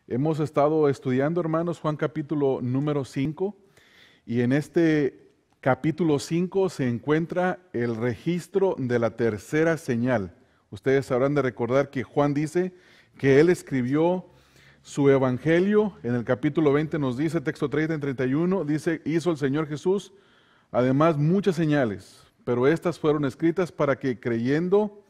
Hemos estado estudiando, hermanos, Juan capítulo número 5, y en este capítulo 5 se encuentra el registro de la tercera señal. Ustedes habrán de recordar que Juan dice que él escribió su evangelio. En el capítulo 20 nos dice, texto 30 en 31, dice, hizo el Señor Jesús además muchas señales, pero estas fueron escritas para que creyendo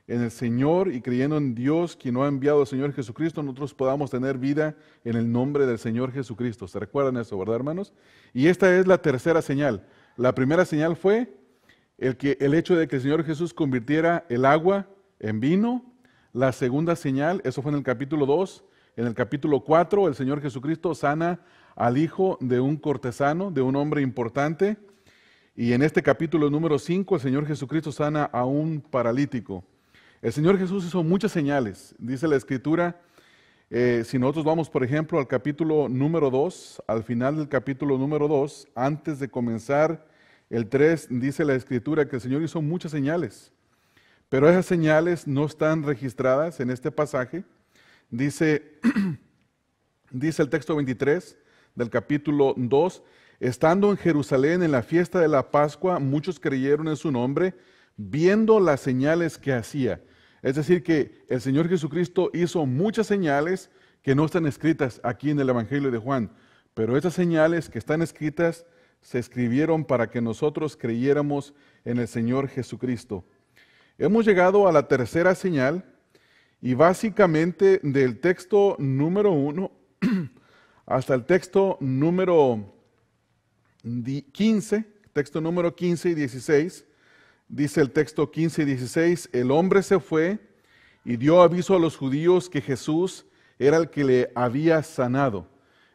en el Señor y creyendo en Dios, quien nos ha enviado al Señor Jesucristo, nosotros podamos tener vida en el nombre del Señor Jesucristo. ¿Se recuerdan eso, verdad, hermanos? Y esta es la tercera señal. La primera señal fue el hecho de que el Señor Jesús convirtiera el agua en vino. La segunda señal, eso fue en el capítulo 2. En el capítulo 4, el Señor Jesucristo sana al hijo de un cortesano, de un hombre importante. Y en este capítulo número 5, el Señor Jesucristo sana a un paralítico. El Señor Jesús hizo muchas señales, dice la Escritura. Si nosotros vamos, por ejemplo, al capítulo número 2, al final del capítulo número 2, antes de comenzar el 3, dice la Escritura que el Señor hizo muchas señales, pero esas señales no están registradas en este pasaje. Dice el texto 23 del capítulo 2, estando en Jerusalén en la fiesta de la Pascua, muchos creyeron en su nombre, viendo las señales que hacía. Es decir, que el Señor Jesucristo hizo muchas señales que no están escritas aquí en el Evangelio de Juan, pero esas señales que están escritas se escribieron para que nosotros creyéramos en el Señor Jesucristo. Hemos llegado a la tercera señal y básicamente del texto número 1 hasta el texto número 15, texto número 15 y 16, dice el texto 15 y 16, el hombre se fue y dio aviso a los judíos que Jesús era el que le había sanado.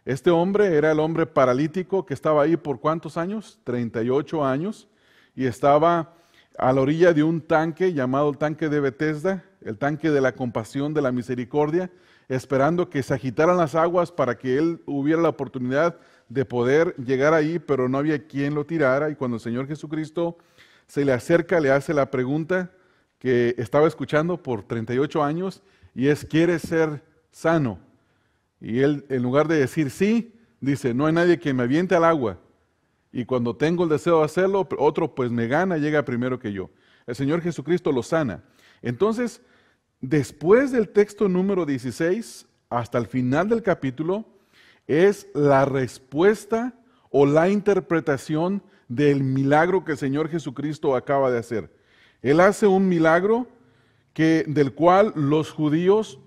Este hombre era el hombre paralítico que estaba ahí por ¿cuántos años? 38 años, y estaba a la orilla de un tanque llamado el tanque de Betesda, el tanque de la compasión, de la misericordia, esperando que se agitaran las aguas para que él hubiera la oportunidad de poder llegar ahí, pero no había quien lo tirara. Y cuando el Señor Jesucristo se le acerca, le hace la pregunta que estaba escuchando por 38 años, y es, ¿quieres ser sano? Y él, en lugar de decir sí, dice, no hay nadie que me aviente al agua, y cuando tengo el deseo de hacerlo, otro pues me gana, llega primero que yo. El Señor Jesucristo lo sana. Entonces, después del texto número 16, hasta el final del capítulo, es la respuesta o la interpretación del milagro que el Señor Jesucristo acaba de hacer. Él hace un milagro del cual los judíos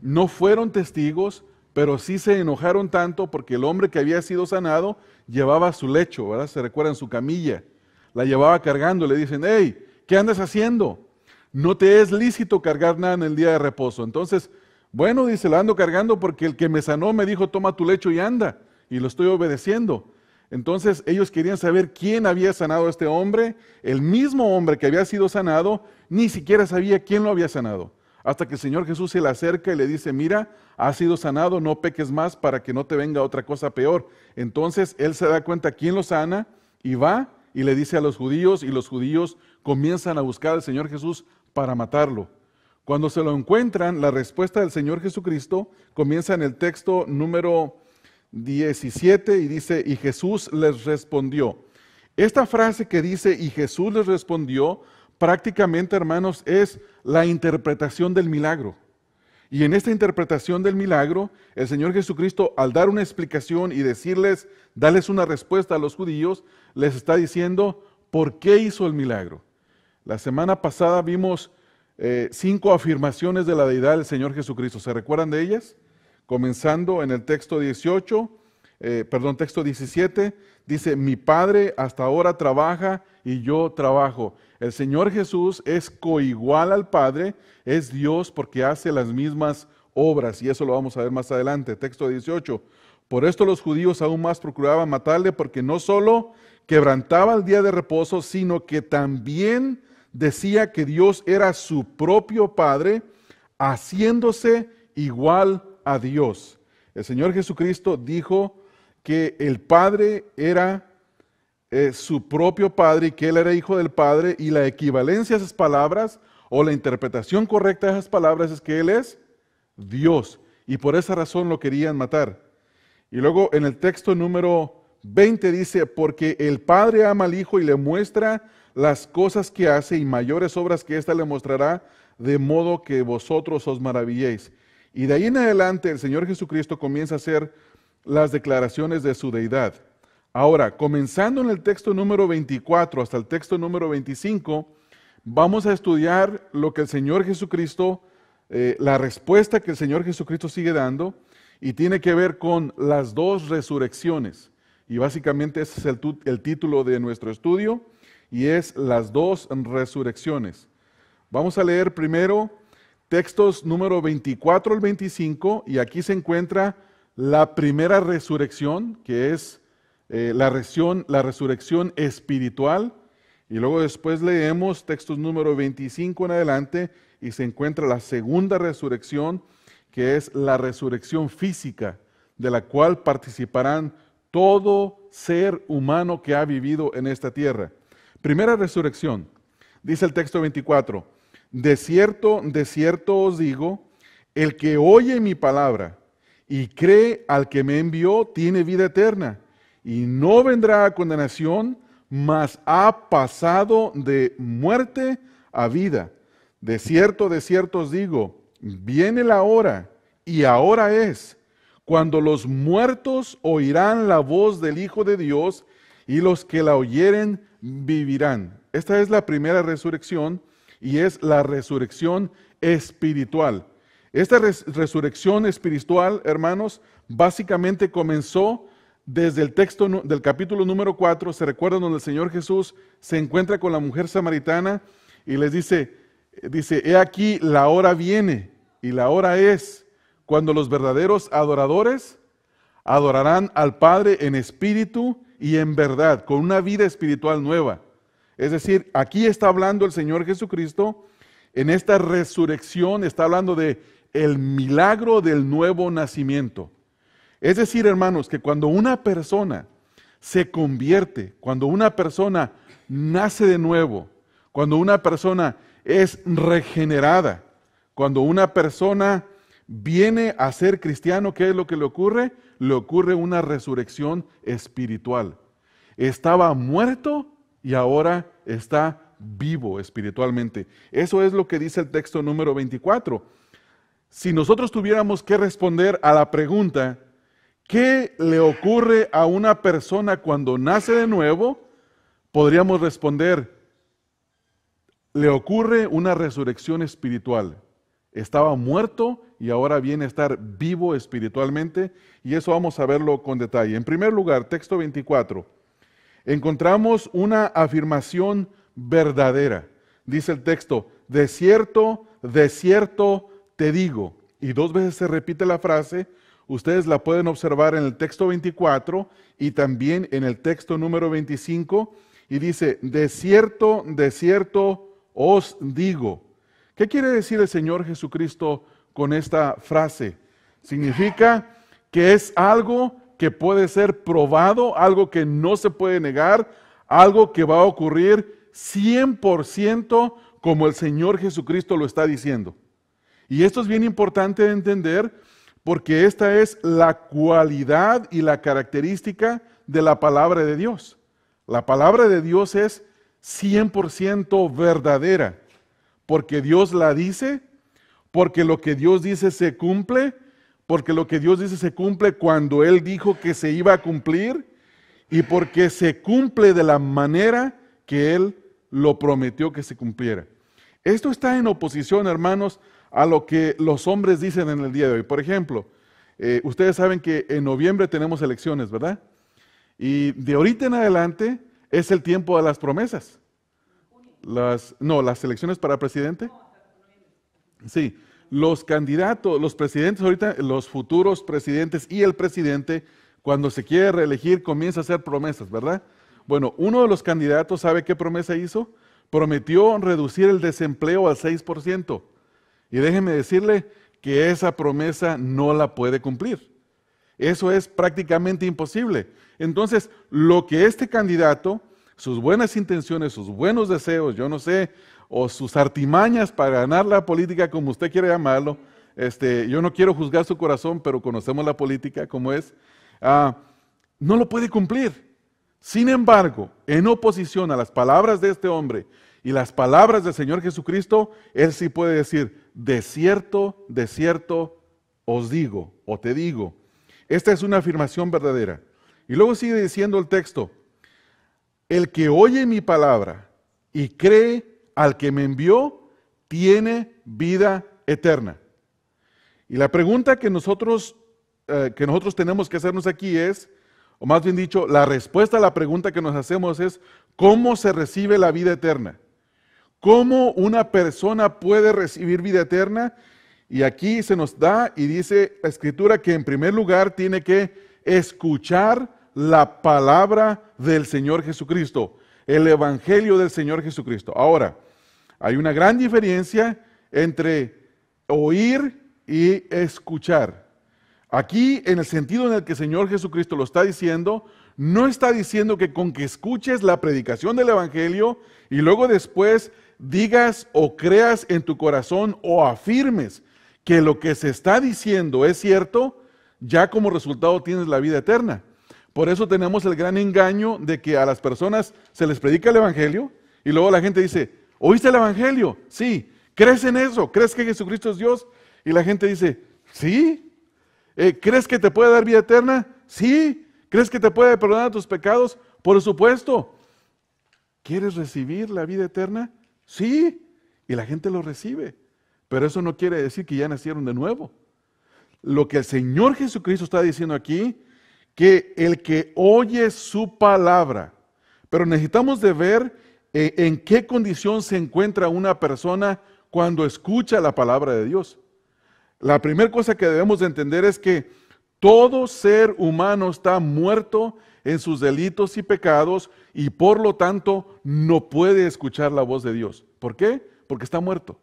no fueron testigos, pero sí se enojaron tanto porque el hombre que había sido sanado llevaba su lecho, ¿verdad? Se recuerdan, su camilla, la llevaba cargando. Le dicen, hey, ¿qué andas haciendo? No te es lícito cargar nada en el día de reposo. Entonces, bueno, dice, la ando cargando porque el que me sanó me dijo, toma tu lecho y anda, y lo estoy obedeciendo. Entonces ellos querían saber quién había sanado a este hombre. El mismo hombre que había sido sanado ni siquiera sabía quién lo había sanado, hasta que el Señor Jesús se le acerca y le dice, mira, has sido sanado, no peques más para que no te venga otra cosa peor. Entonces él se da cuenta quién lo sana y va y le dice a los judíos, y los judíos comienzan a buscar al Señor Jesús para matarlo. Cuando se lo encuentran, la respuesta del Señor Jesucristo comienza en el texto número 17 y dice, y Jesús les respondió. Esta frase que dice, y Jesús les respondió, prácticamente, hermanos, es la interpretación del milagro. Y en esta interpretación del milagro, el Señor Jesucristo, al dar una explicación y darles una respuesta a los judíos, les está diciendo por qué hizo el milagro. La semana pasada vimos 5 afirmaciones de la deidad del Señor Jesucristo. ¿Se recuerdan de ellas? Comenzando en el texto texto 17, dice, mi Padre hasta ahora trabaja y yo trabajo. El Señor Jesús es coigual al Padre, es Dios porque hace las mismas obras, y eso lo vamos a ver más adelante. Texto 18, por esto los judíos aún más procuraban matarle, porque no solo quebrantaba el día de reposo, sino que también decía que Dios era su propio Padre, haciéndose igual a Dios. El Señor Jesucristo dijo que el Padre era su propio Padre y que Él era hijo del Padre, y la equivalencia a esas palabras o la interpretación correcta de esas palabras es que Él es Dios y por esa razón lo querían matar. Y luego en el texto número 20 dice, porque el Padre ama al Hijo y le muestra las cosas que hace y mayores obras que ésta le mostrará, de modo que vosotros os maravilléis. Y de ahí en adelante el Señor Jesucristo comienza a hacer las declaraciones de su deidad. Ahora, comenzando en el texto número 24 hasta el texto número 25, vamos a estudiar lo que el Señor Jesucristo, la respuesta que el Señor Jesucristo sigue dando, y tiene que ver con las dos resurrecciones. Y básicamente ese es el título de nuestro estudio, y es las dos resurrecciones. Vamos a leer primero textos número 24 al 25, y aquí se encuentra la primera resurrección, que es la resurrección espiritual, y luego después leemos textos número 25 en adelante, y se encuentra la segunda resurrección, que es la resurrección física, de la cual participarán todo ser humano que ha vivido en esta tierra. Primera resurrección, dice el texto 24, de cierto os digo, el que oye mi palabra y cree al que me envió, tiene vida eterna, y no vendrá a condenación, mas ha pasado de muerte a vida. De cierto os digo, viene la hora, y ahora es, cuando los muertos oirán la voz del Hijo de Dios, y los que la oyeren vivirán. Esta es la primera resurrección, y es la resurrección espiritual. Esta resurrección espiritual, hermanos, básicamente comenzó desde el texto del capítulo número 4, se recuerdan, donde el Señor Jesús se encuentra con la mujer samaritana y les dice, he aquí la hora viene y la hora es cuando los verdaderos adoradores adorarán al Padre en espíritu y en verdad, con una vida espiritual nueva. Es decir, aquí está hablando el Señor Jesucristo, en esta resurrección está hablando de el milagro del nuevo nacimiento. Es decir, hermanos, que cuando una persona se convierte, cuando una persona nace de nuevo, cuando una persona es regenerada, cuando una persona viene a ser cristiano, ¿qué es lo que le ocurre? Le ocurre una resurrección espiritual. Estaba muerto y ahora está vivo espiritualmente. Eso es lo que dice el texto número 24. Si nosotros tuviéramos que responder a la pregunta, ¿qué le ocurre a una persona cuando nace de nuevo? Podríamos responder, le ocurre una resurrección espiritual. Estaba muerto y ahora viene a estar vivo espiritualmente, y eso vamos a verlo con detalle. En primer lugar, texto 24, encontramos una afirmación verdadera. Dice el texto, de cierto te digo. Y dos veces se repite la frase. Ustedes la pueden observar en el texto 24 y también en el texto número 25. Y dice, de cierto os digo. ¿Qué quiere decir el Señor Jesucristo con esta frase? Significa que es algo que puede ser probado, algo que no se puede negar, algo que va a ocurrir 100% como el Señor Jesucristo lo está diciendo. Y esto es bien importante de entender, porque esta es la cualidad y la característica de la palabra de Dios. La palabra de Dios es 100% verdadera, porque Dios la dice, porque lo que Dios dice se cumple, porque lo que Dios dice se cumple cuando Él dijo que se iba a cumplir, y porque se cumple de la manera que Él lo prometió que se cumpliera. Esto está en oposición, hermanos, a lo que los hombres dicen en el día de hoy. Por ejemplo, ustedes saben que en noviembre tenemos elecciones, ¿verdad? Y de ahorita en adelante es el tiempo de las promesas. Las elecciones para presidente. Sí, los candidatos, los presidentes ahorita, los futuros presidentes y el presidente, cuando se quiere reelegir, comienza a hacer promesas, ¿verdad? Bueno, uno de los candidatos, ¿sabe qué promesa hizo? Prometió reducir el desempleo al 6%. Y déjeme decirle que esa promesa no la puede cumplir. Eso es prácticamente imposible. Entonces, lo que este candidato, sus buenas intenciones, sus buenos deseos, yo no sé, o sus artimañas para ganar la política, como usted quiere llamarlo, yo no quiero juzgar su corazón, pero conocemos la política como es, no lo puede cumplir. Sin embargo, en oposición a las palabras de este hombre y las palabras del Señor Jesucristo, él sí puede decir, de cierto os digo, o te digo. Esta es una afirmación verdadera. Y luego sigue diciendo el texto, el que oye mi palabra y cree al que me envió, tiene vida eterna. Y la pregunta que nosotros tenemos que hacernos aquí es, o más bien dicho, la respuesta a la pregunta que nos hacemos es, ¿cómo se recibe la vida eterna? ¿Cómo una persona puede recibir vida eterna? Y aquí se nos da y dice la Escritura que en primer lugar tiene que escuchar la palabra del Señor Jesucristo, el Evangelio del Señor Jesucristo. Ahora, hay una gran diferencia entre oír y escuchar. Aquí, en el sentido en el que el Señor Jesucristo lo está diciendo, no está diciendo que con que escuches la predicación del Evangelio y luego después digas o creas en tu corazón o afirmes que lo que se está diciendo es cierto, ya como resultado tienes la vida eterna. Por eso tenemos el gran engaño de que a las personas se les predica el Evangelio y luego la gente dice, ¿oíste el Evangelio? Sí. ¿Crees en eso? ¿Crees que Jesucristo es Dios? Y la gente dice, sí. ¿Crees que te puede dar vida eterna? Sí. ¿Crees que te puede perdonar tus pecados? Por supuesto. ¿Quieres recibir la vida eterna? Sí. Y la gente lo recibe. Pero eso no quiere decir que ya nacieron de nuevo. Lo que el Señor Jesucristo está diciendo aquí, que el que oye su palabra, pero necesitamos de ver en qué condición se encuentra una persona cuando escucha la palabra de Dios. La primera cosa que debemos de entender es que todo ser humano está muerto en sus delitos y pecados y por lo tanto no puede escuchar la voz de Dios. ¿Por qué? Porque está muerto.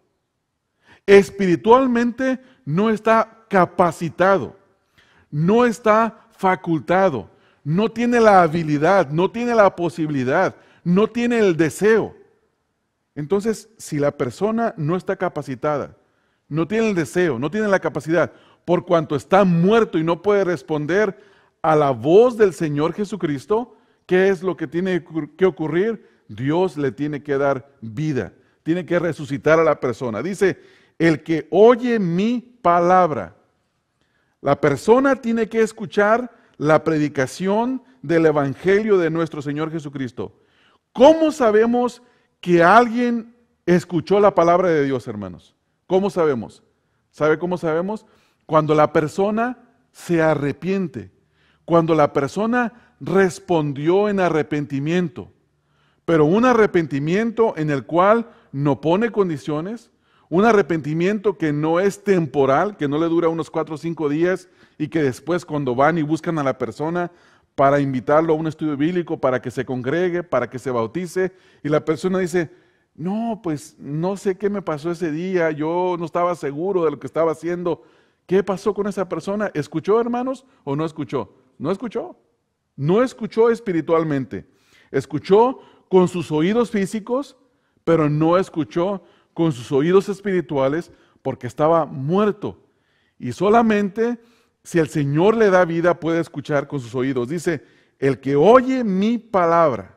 Espiritualmente no está capacitado, no está facultado, no tiene la habilidad, no tiene la posibilidad, no tiene el deseo. Entonces, si la persona no está capacitada, no tiene el deseo, no tiene la capacidad, por cuanto está muerto y no puede responder a la voz del Señor Jesucristo, ¿qué es lo que tiene que ocurrir? Dios le tiene que dar vida, tiene que resucitar a la persona. Dice, el que oye mi palabra. La persona tiene que escuchar la predicación del Evangelio de nuestro Señor Jesucristo. ¿Cómo sabemos que alguien escuchó la palabra de Dios, hermanos? ¿Cómo sabemos? ¿Sabe cómo sabemos? Cuando la persona se arrepiente, cuando la persona respondió en arrepentimiento, pero un arrepentimiento en el cual no pone condiciones, un arrepentimiento que no es temporal, que no le dura unos 4 o 5 días y que después cuando van y buscan a la persona para invitarlo a un estudio bíblico, para que se congregue, para que se bautice, y la persona dice, no, pues no sé qué me pasó ese día, yo no estaba seguro de lo que estaba haciendo. ¿Qué pasó con esa persona? ¿Escuchó, hermanos, o no escuchó? No escuchó. No escuchó espiritualmente. Escuchó con sus oídos físicos, pero no escuchó con sus oídos espirituales porque estaba muerto. Y solamente si el Señor le da vida puede escuchar con sus oídos. Dice, el que oye mi palabra.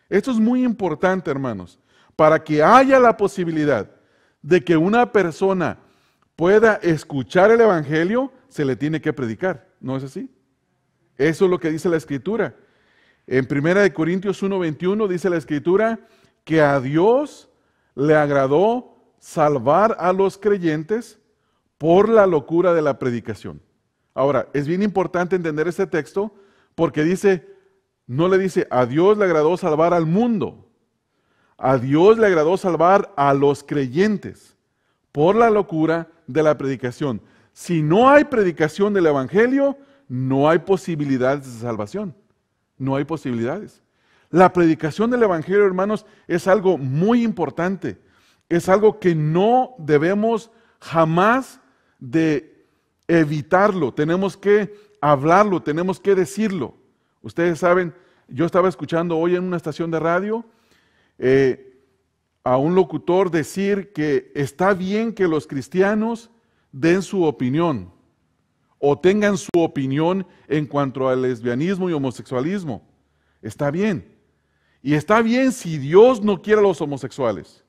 Esto es muy importante, hermanos, para que haya la posibilidad de que una persona pueda escuchar el Evangelio, se le tiene que predicar. ¿No es así? Eso es lo que dice la Escritura. En 1 Corintios 1:21 dice la Escritura que a Dios le agradó salvar a los creyentes por la locura de la predicación. Ahora, es bien importante entender este texto porque dice, no le dice, a Dios le agradó salvar al mundo, a Dios le agradó salvar a los creyentes por la locura de la predicación. Si no hay predicación del Evangelio, no hay posibilidades de salvación, no hay posibilidades. La predicación del Evangelio, hermanos, es algo muy importante. Es algo que no debemos jamás de evitarlo. Tenemos que hablarlo, tenemos que decirlo. Ustedes saben, yo estaba escuchando hoy en una estación de radio a un locutor decir que está bien que los cristianos den su opinión o tengan su opinión en cuanto al lesbianismo y homosexualismo. Está bien. Y está bien si Dios no quiere a los homosexuales.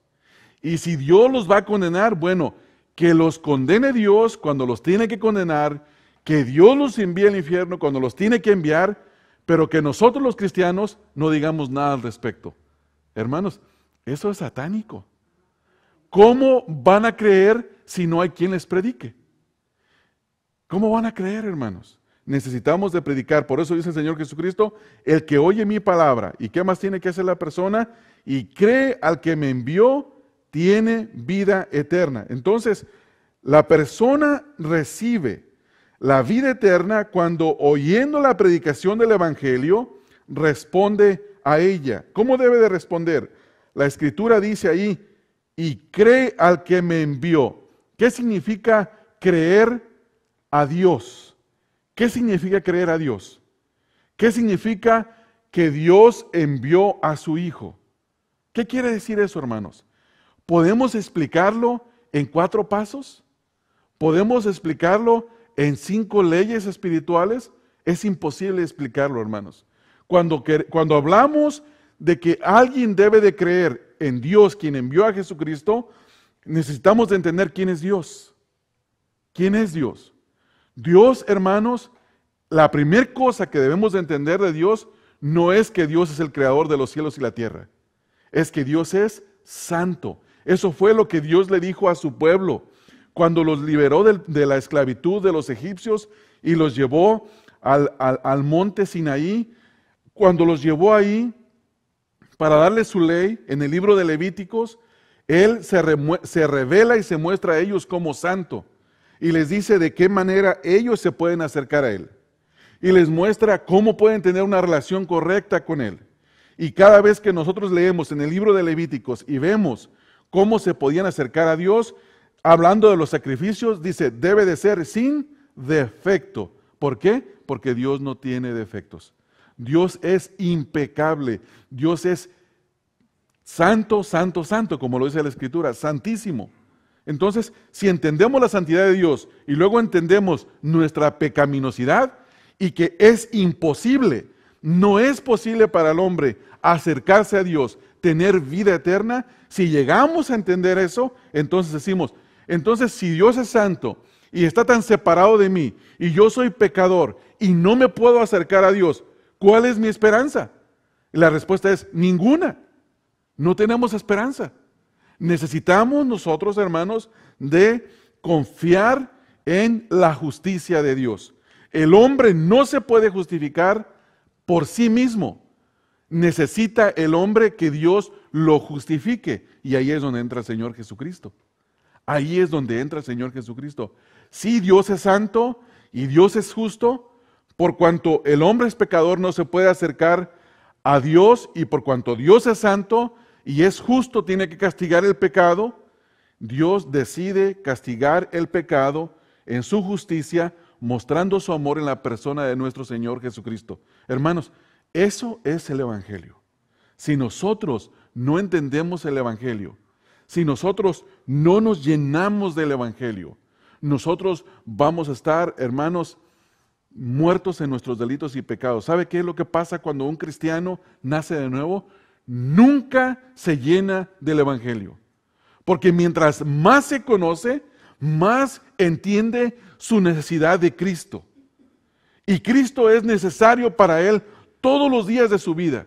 Y si Dios los va a condenar, bueno, que los condene Dios cuando los tiene que condenar, que Dios los envíe al infierno cuando los tiene que enviar, pero que nosotros los cristianos no digamos nada al respecto. Hermanos, eso es satánico. ¿Cómo van a creer si no hay quien les predique? ¿Cómo van a creer, hermanos? Necesitamos de predicar. Por eso dice el Señor Jesucristo, el que oye mi palabra, ¿y qué más tiene que hacer la persona? Y cree al que me envió, tiene vida eterna. Entonces, la persona recibe la vida eterna cuando, oyendo la predicación del Evangelio, responde a ella. ¿Cómo debe de responder? La Escritura dice ahí, y cree al que me envió. ¿Qué significa creer a Dios? ¿Qué significa creer a Dios? ¿Qué significa que Dios envió a su Hijo? ¿Qué quiere decir eso, hermanos? ¿Podemos explicarlo en 4 pasos? ¿Podemos explicarlo en 5 leyes espirituales? Es imposible explicarlo, hermanos. Cuando hablamos de que alguien debe de creer en Dios, quien envió a Jesucristo, necesitamos de entender quién es Dios. ¿Quién es Dios? Dios, hermanos, la primera cosa que debemos de entender de Dios no es que Dios es el creador de los cielos y la tierra. Es que Dios es santo. Eso fue lo que Dios le dijo a su pueblo cuando los liberó de la esclavitud de los egipcios y los llevó al monte Sinaí. Cuando los llevó ahí para darles su ley en el libro de Levíticos, Él se revela y se muestra a ellos como santo y les dice de qué manera ellos se pueden acercar a Él y les muestra cómo pueden tener una relación correcta con Él. Y cada vez que nosotros leemos en el libro de Levíticos y vemos cómo se podían acercar a Dios, hablando de los sacrificios, dice, debe de ser sin defecto. ¿Por qué? Porque Dios no tiene defectos. Dios es impecable. Dios es santo, santo, santo, como lo dice la Escritura, santísimo. Entonces, si entendemos la santidad de Dios y luego entendemos nuestra pecaminosidad y que es imposible, no es posible para el hombre acercarse a Dios, tener vida eterna, si llegamos a entender eso, entonces decimos, entonces si Dios es santo y está tan separado de mí y yo soy pecador y no me puedo acercar a Dios, ¿cuál es mi esperanza? Y la respuesta es ninguna. No tenemos esperanza. Necesitamos nosotros, hermanos, de confiar en la justicia de Dios. El hombre no se puede justificar por sí mismo. Necesita el hombre que Dios lo justifique. Y ahí es donde entra el Señor Jesucristo. Ahí es donde entra el Señor Jesucristo. Sí, Dios es santo y Dios es justo, por cuanto el hombre es pecador no se puede acercar a Dios, y por cuanto Dios es santo y es justo, tiene que castigar el pecado. Dios decide castigar el pecado en su justicia, mostrando su amor en la persona de nuestro Señor Jesucristo. Hermanos, eso es el Evangelio. Si nosotros no entendemos el Evangelio, si nosotros no nos llenamos del Evangelio, nosotros vamos a estar, hermanos, muertos en nuestros delitos y pecados. ¿Sabe qué es lo que pasa cuando un cristiano nace de nuevo? Nunca se llena del Evangelio. Porque mientras más se conoce, más entiende su necesidad de Cristo. Y Cristo es necesario para él todos los días de su vida.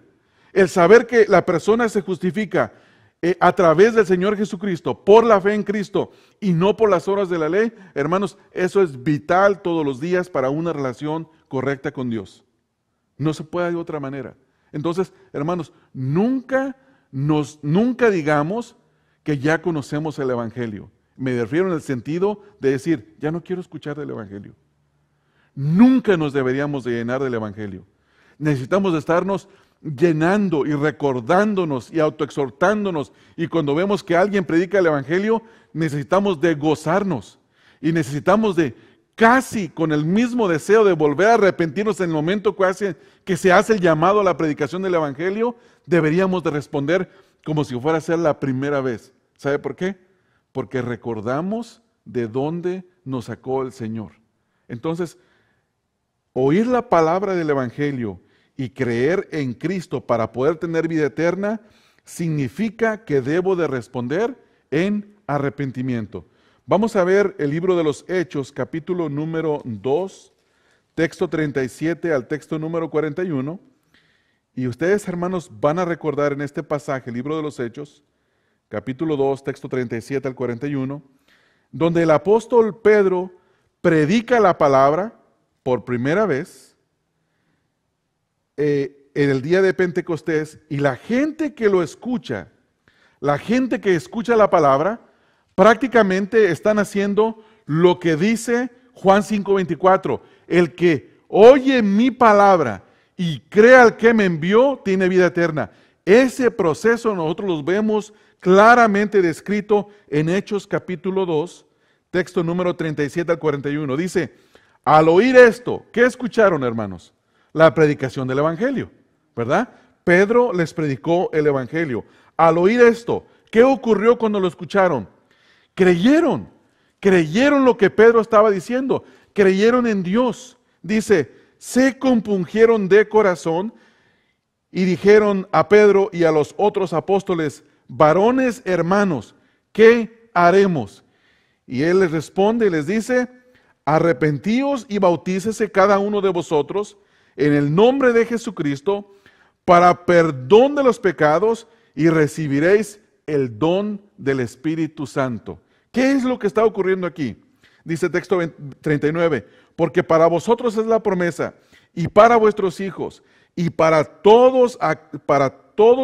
El saber que la persona se justifica a través del Señor Jesucristo, por la fe en Cristo y no por las obras de la ley, hermanos, eso es vital todos los días para una relación correcta con Dios. No se puede de otra manera. Entonces, hermanos, nunca digamos que ya conocemos el Evangelio. Me refiero en el sentido de decir, ya no quiero escuchar del Evangelio. Nunca nos deberíamos de llenar del Evangelio. Necesitamos de estarnos llenando y recordándonos y autoexhortándonos, y cuando vemos que alguien predica el Evangelio, necesitamos de gozarnos y necesitamos de casi con el mismo deseo de volver a arrepentirnos en el momento que se hace el llamado a la predicación del Evangelio, deberíamos de responder como si fuera a ser la primera vez. ¿Sabe por qué? Porque recordamos de dónde nos sacó el Señor. Entonces, oír la palabra del Evangelio y creer en Cristo para poder tener vida eterna significa que debo de responder en arrepentimiento. Vamos a ver el libro de los Hechos, capítulo número 2, texto 37 al texto número 41. Y ustedes, hermanos, van a recordar en este pasaje, el libro de los Hechos, capítulo 2, texto 37 al 41, donde el apóstol Pedro predica la palabra por primera vez en el día de Pentecostés, y la gente que lo escucha, la gente que escucha la palabra, prácticamente están haciendo lo que dice Juan 5:24. El que oye mi palabra y cree al que me envió, tiene vida eterna. Ese proceso nosotros lo vemos claramente descrito en Hechos capítulo 2, texto número 37 al 41. Dice, al oír esto, ¿qué escucharon, hermanos? La predicación del Evangelio, ¿verdad? Pedro les predicó el Evangelio. Al oír esto, ¿qué ocurrió cuando lo escucharon? Creyeron lo que Pedro estaba diciendo, creyeron en Dios. Dice, se compungieron de corazón y dijeron a Pedro y a los otros apóstoles, varones hermanos, ¿qué haremos? Y él les responde y les dice, arrepentíos y bautícese cada uno de vosotros en el nombre de Jesucristo para perdón de los pecados y recibiréis el don del Espíritu Santo. ¿Qué es lo que está ocurriendo aquí? Dice texto 39, porque para vosotros es la promesa, y para vuestros hijos, y para todos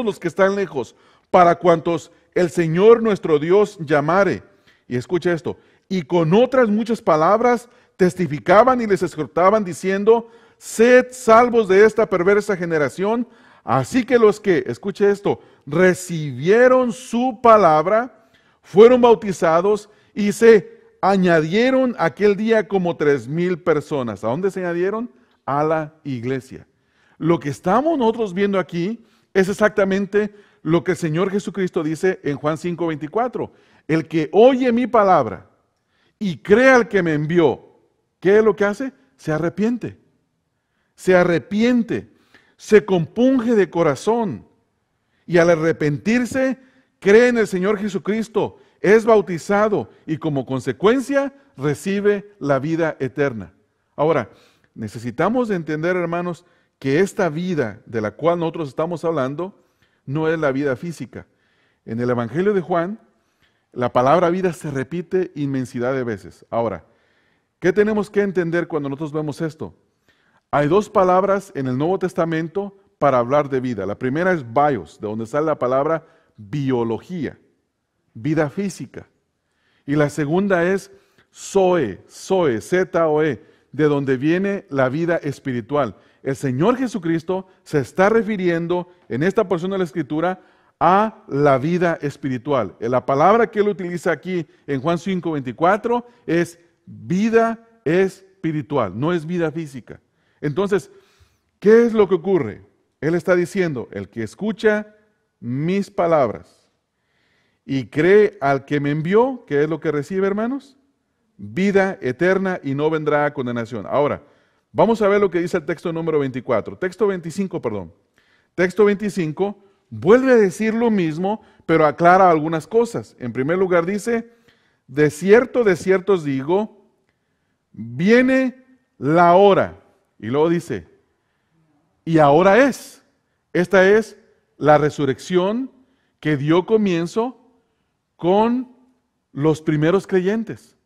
los que están lejos, para cuantos el Señor nuestro Dios llamare. Y escucha esto, y con otras muchas palabras testificaban y les exhortaban diciendo, sed salvos de esta perversa generación. Así que los que, escuche esto, recibieron su palabra, fueron bautizados y se añadieron aquel día como 3,000 personas. ¿A dónde se añadieron? A la iglesia. Lo que estamos nosotros viendo aquí es exactamente lo que el Señor Jesucristo dice en Juan 5:24. El que oye mi palabra y cree al que me envió, ¿qué es lo que hace? Se arrepiente. Se arrepiente, se compunge de corazón y al arrepentirse cree en el Señor Jesucristo, es bautizado y como consecuencia recibe la vida eterna. Ahora, necesitamos entender, hermanos, que esta vida de la cual nosotros estamos hablando no es la vida física. En el Evangelio de Juan, la palabra vida se repite inmensidad de veces. Ahora, ¿qué tenemos que entender cuando nosotros vemos esto? Hay dos palabras en el Nuevo Testamento para hablar de vida. La primera es bios, de donde sale la palabra biología, vida física. Y la segunda es zoe, Z-O-E, de donde viene la vida espiritual. El Señor Jesucristo se está refiriendo en esta porción de la Escritura a la vida espiritual. La palabra que él utiliza aquí en Juan 5:24 es vida espiritual, no es vida física. Entonces, ¿qué es lo que ocurre? Él está diciendo, el que escucha mis palabras y cree al que me envió, ¿qué es lo que recibe, hermanos? Vida eterna y no vendrá a condenación. Ahora, vamos a ver lo que dice el texto número 24. Texto 25, perdón. Texto 25 vuelve a decir lo mismo, pero aclara algunas cosas. En primer lugar dice, de cierto os digo, viene la hora. Y luego dice, y ahora es. Esta es la resurrección que dio comienzo con los primeros creyentes.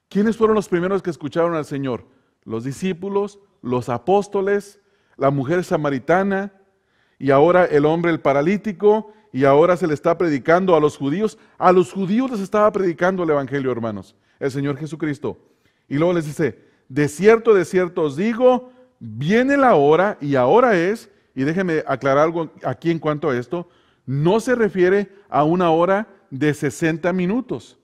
¿Quiénes fueron los primeros que escucharon al Señor? Los discípulos, los apóstoles, la mujer samaritana, y ahora el hombre el paralítico, y ahora se le está predicando a los judíos. A los judíos les estaba predicando el Evangelio, hermanos, el Señor Jesucristo. Y luego les dice, de cierto os digo, viene la hora, y ahora es, y déjenme aclarar algo aquí en cuanto a esto, no se refiere a una hora de 60 minutos,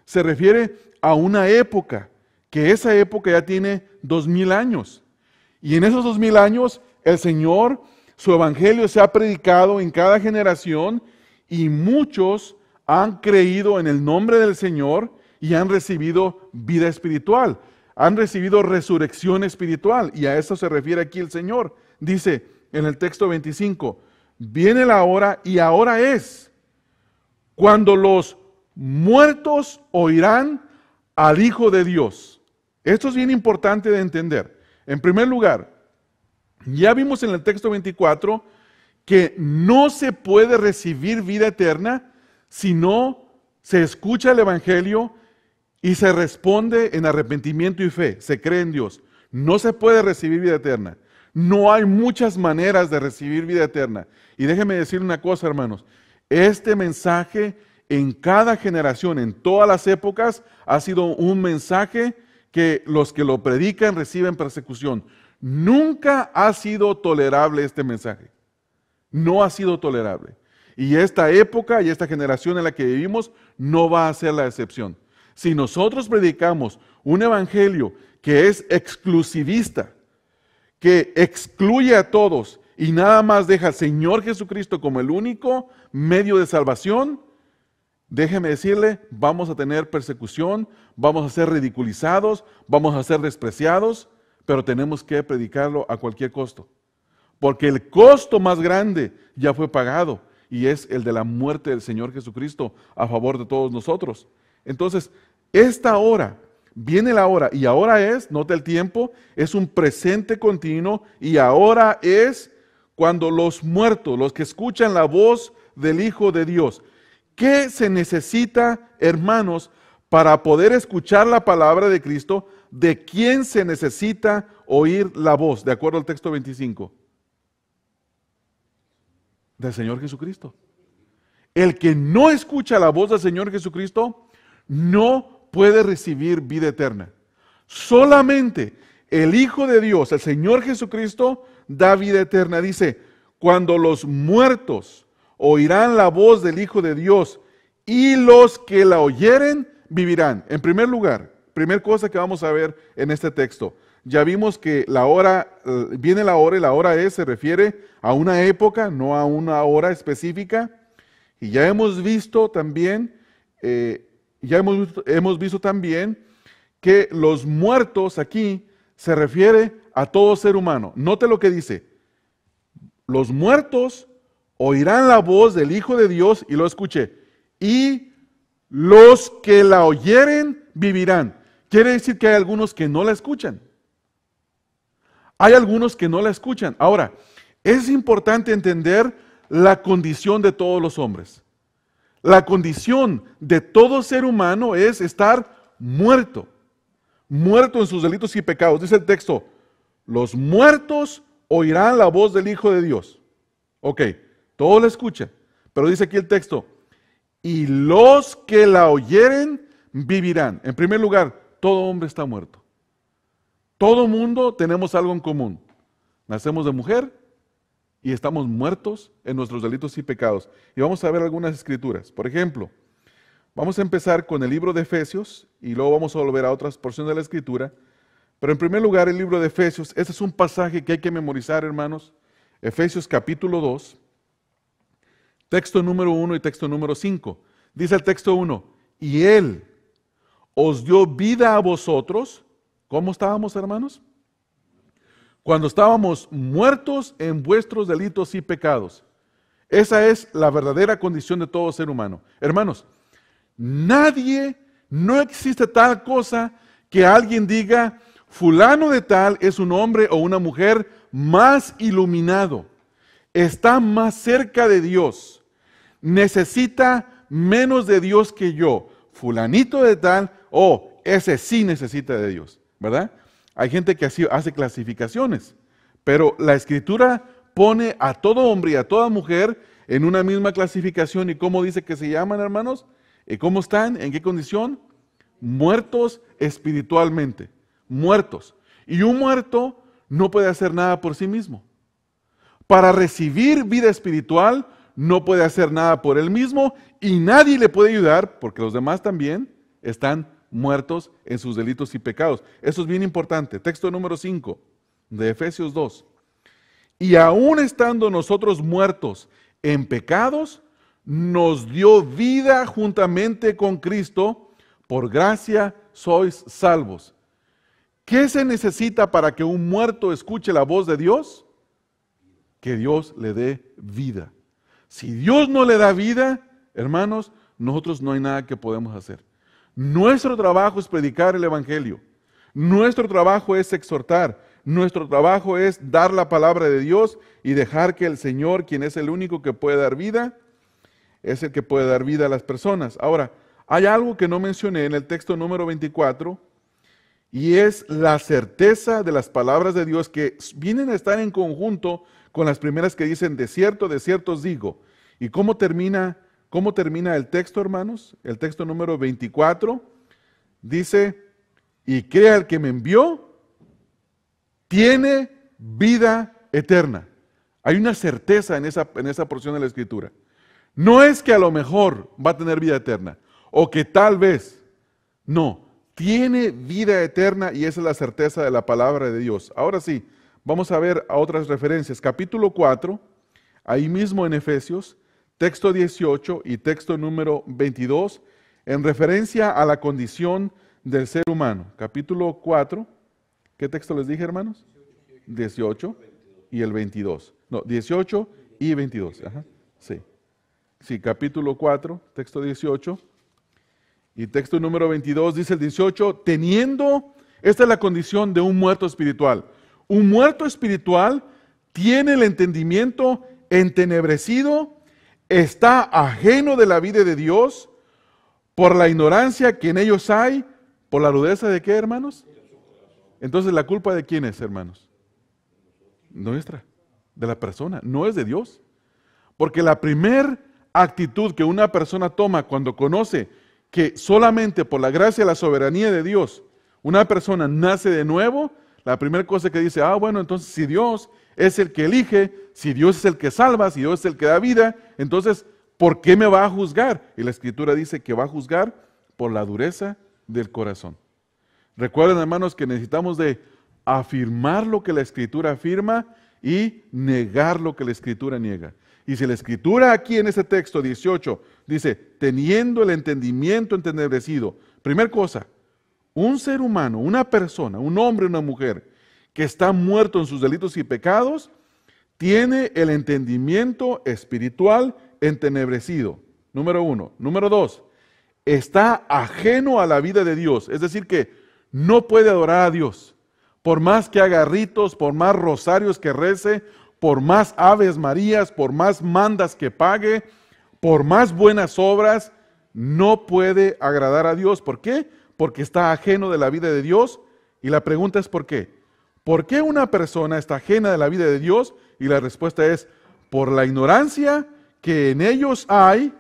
se refiere a una época, que esa época ya tiene 2000 años. Y en esos 2000 años, el Señor, su Evangelio se ha predicado en cada generación, y muchos han creído en el nombre del Señor, y han recibido vida espiritual, han recibido resurrección espiritual, y a eso se refiere aquí el Señor. Dice en el texto 25, viene la hora y ahora es cuando los muertos oirán al Hijo de Dios. Esto es bien importante de entender. En primer lugar, ya vimos en el texto 24 que no se puede recibir vida eterna si no se escucha el Evangelio y se responde en arrepentimiento y fe, se cree en Dios. No se puede recibir vida eterna. No hay muchas maneras de recibir vida eterna. Y déjenme decir una cosa, hermanos. Este mensaje en cada generación, en todas las épocas, ha sido un mensaje que los que lo predican reciben persecución. Nunca ha sido tolerable este mensaje. No ha sido tolerable. Y esta época y esta generación en la que vivimos no va a ser la excepción. Si nosotros predicamos un evangelio que es exclusivista, que excluye a todos y nada más deja al Señor Jesucristo como el único medio de salvación, déjeme decirle, vamos a tener persecución, vamos a ser ridiculizados, vamos a ser despreciados, pero tenemos que predicarlo a cualquier costo. Porque el costo más grande ya fue pagado y es el de la muerte del Señor Jesucristo a favor de todos nosotros. Entonces, esta hora, viene la hora y ahora es, nota el tiempo, es un presente continuo y ahora es cuando los muertos, los que escuchan la voz del Hijo de Dios. ¿Qué se necesita, hermanos, para poder escuchar la palabra de Cristo? ¿De quién se necesita oír la voz? De acuerdo al texto 25. Del Señor Jesucristo. El que no escucha la voz del Señor Jesucristo no puede recibir vida eterna. Solamente el Hijo de Dios, el Señor Jesucristo, da vida eterna. Dice, cuando los muertos oirán la voz del Hijo de Dios y los que la oyeren vivirán. En primer lugar, primera cosa que vamos a ver en este texto, ya vimos que la hora, viene la hora y la hora es, se refiere a una época, no a una hora específica. Y ya hemos visto también, hemos visto también que los muertos aquí se refiere a todo ser humano. Note lo que dice, los muertos oirán la voz del Hijo de Dios, y lo escuche, y los que la oyeren vivirán. Quiere decir que hay algunos que no la escuchan. Hay algunos que no la escuchan. Ahora, es importante entender la condición de todos los hombres. La condición de todo ser humano es estar muerto. Muerto en sus delitos y pecados. Dice el texto, los muertos oirán la voz del Hijo de Dios. Ok, todos la escuchan. Pero dice aquí el texto, y los que la oyeren vivirán. En primer lugar, todo hombre está muerto. Todo mundo tenemos algo en común. Nacemos de mujer y estamos muertos en nuestros delitos y pecados. Y vamos a ver algunas escrituras. Por ejemplo, vamos a empezar con el libro de Efesios y luego vamos a volver a otras porciones de la escritura. Pero en primer lugar, el libro de Efesios, este es un pasaje que hay que memorizar, hermanos. Efesios capítulo 2, texto número 1 y texto número 5. Dice el texto 1, y Él os dio vida a vosotros. ¿Cómo estábamos, hermanos? Cuando estábamos muertos en vuestros delitos y pecados. Esa es la verdadera condición de todo ser humano. Hermanos, no existe tal cosa que alguien diga, fulano de tal es un hombre o una mujer más iluminado, está más cerca de Dios, necesita menos de Dios que yo. Fulanito de tal, ese sí necesita de Dios. ¿Verdad? Hay gente que así hace clasificaciones, pero la Escritura pone a todo hombre y a toda mujer en una misma clasificación. ¿Y cómo dice que se llaman, hermanos? ¿Y cómo están? ¿En qué condición? Muertos espiritualmente. Muertos. Y un muerto no puede hacer nada por sí mismo. Para recibir vida espiritual no puede hacer nada por él mismo y nadie le puede ayudar porque los demás también están muertos en sus delitos y pecados. Eso es bien importante. Texto número 5 de Efesios 2. Y aún estando nosotros muertos en pecados, nos dio vida juntamente con Cristo, Por gracia sois salvos. ¿Qué se necesita para que un muerto escuche la voz de Dios? Que Dios le dé vida. Si Dios no le da vida, hermanos, nosotros no hay nada que podemos hacer. Nuestro trabajo es predicar el Evangelio. Nuestro trabajo es exhortar. Nuestro trabajo es dar la palabra de Dios y dejar que el Señor, quien es el único que puede dar vida, es el que puede dar vida a las personas. Ahora, hay algo que no mencioné en el texto número 24, y es la certeza de las palabras de Dios que vienen a estar en conjunto con las primeras que dicen, de cierto os digo. ¿Y cómo termina el texto, hermanos? El texto número 24 dice, y crea el que me envió, tiene vida eterna. Hay una certeza en esa porción de la Escritura. No es que a lo mejor va a tener vida eterna, o que tal vez, no, tiene vida eterna y esa es la certeza de la palabra de Dios. Ahora sí, vamos a ver a otras referencias. Capítulo 4, ahí mismo en Efesios, texto 18 y texto número 22, en referencia a la condición del ser humano. Capítulo 4, ¿qué texto les dije, hermanos? 18 y el 22. No, 18 y 22. Ajá, sí. Sí, capítulo 4, texto 18. Y texto número 22 dice el 18, esta es la condición de un muerto espiritual. Un muerto espiritual tiene el entendimiento entenebrecido, está ajeno de la vida de Dios por la ignorancia que en ellos hay, por la rudeza de qué, hermanos. Entonces, ¿la culpa de quién es, hermanos? Nuestra, de la persona, no es de Dios. Porque la primer actitud que una persona toma cuando conoce que solamente por la gracia y la soberanía de Dios una persona nace de nuevo, la primera cosa que dice, bueno, entonces si Dios es el que elige, si Dios es el que salva, si Dios es el que da vida, entonces, ¿por qué me va a juzgar? Y la Escritura dice que va a juzgar por la dureza del corazón. Recuerden, hermanos, que necesitamos de afirmar lo que la Escritura afirma y negar lo que la Escritura niega. Y si la Escritura aquí en ese texto 18 dice, teniendo el entendimiento entenebrecido, primera cosa, un ser humano, una persona, un hombre, una mujer, que está muerto en sus delitos y pecados, tiene el entendimiento espiritual entenebrecido. Número 1. Número 2, está ajeno a la vida de Dios, es decir que no puede adorar a Dios. Por más que haga ritos, por más rosarios que rece, por más aves marías, por más mandas que pague, por más buenas obras, no puede agradar a Dios. ¿Por qué? Porque está ajeno de la vida de Dios. Y la pregunta es ¿por qué? ¿Por qué una persona está ajena de la vida de Dios? Y la respuesta es por la ignorancia que en ellos hay,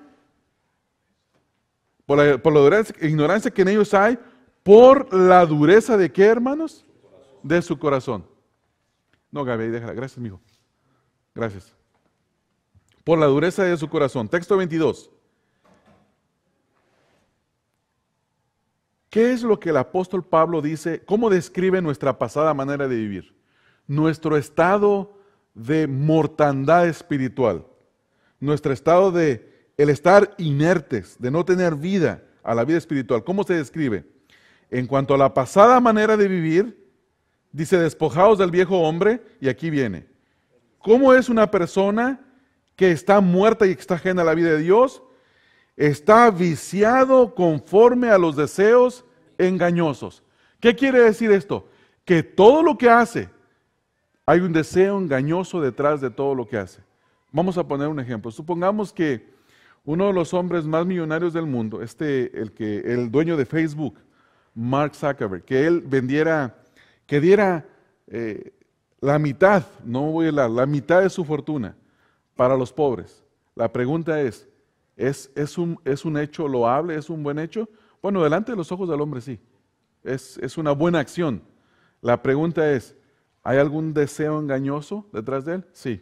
por la ignorancia que en ellos hay, por la dureza de ¿qué, hermanos? De su corazón. No, Gaby, déjala. Gracias, mijo. Gracias. Por la dureza de su corazón. Texto 22. ¿Qué es lo que el apóstol Pablo dice? ¿Cómo describe nuestra pasada manera de vivir? Nuestro estado de mortandad espiritual. Nuestro estado de el estar inertes, de no tener vida a la vida espiritual. ¿Cómo se describe? En cuanto a la pasada manera de vivir, dice despojaos del viejo hombre, y aquí viene. ¿Cómo es una persona que está muerta y que está ajena a la vida de Dios? Está viciado conforme a los deseos engañosos. ¿Qué quiere decir esto? Que todo lo que hace, hay un deseo engañoso detrás de todo lo que hace. Vamos a poner un ejemplo. Supongamos que uno de los hombres más millonarios del mundo, el dueño de Facebook, Mark Zuckerberg, que él que diera la mitad, la mitad de su fortuna para los pobres. La pregunta ¿es un hecho loable? ¿Es un buen hecho? Bueno, delante de los ojos del hombre sí. Es una buena acción. La pregunta es, ¿hay algún deseo engañoso detrás de él? Sí.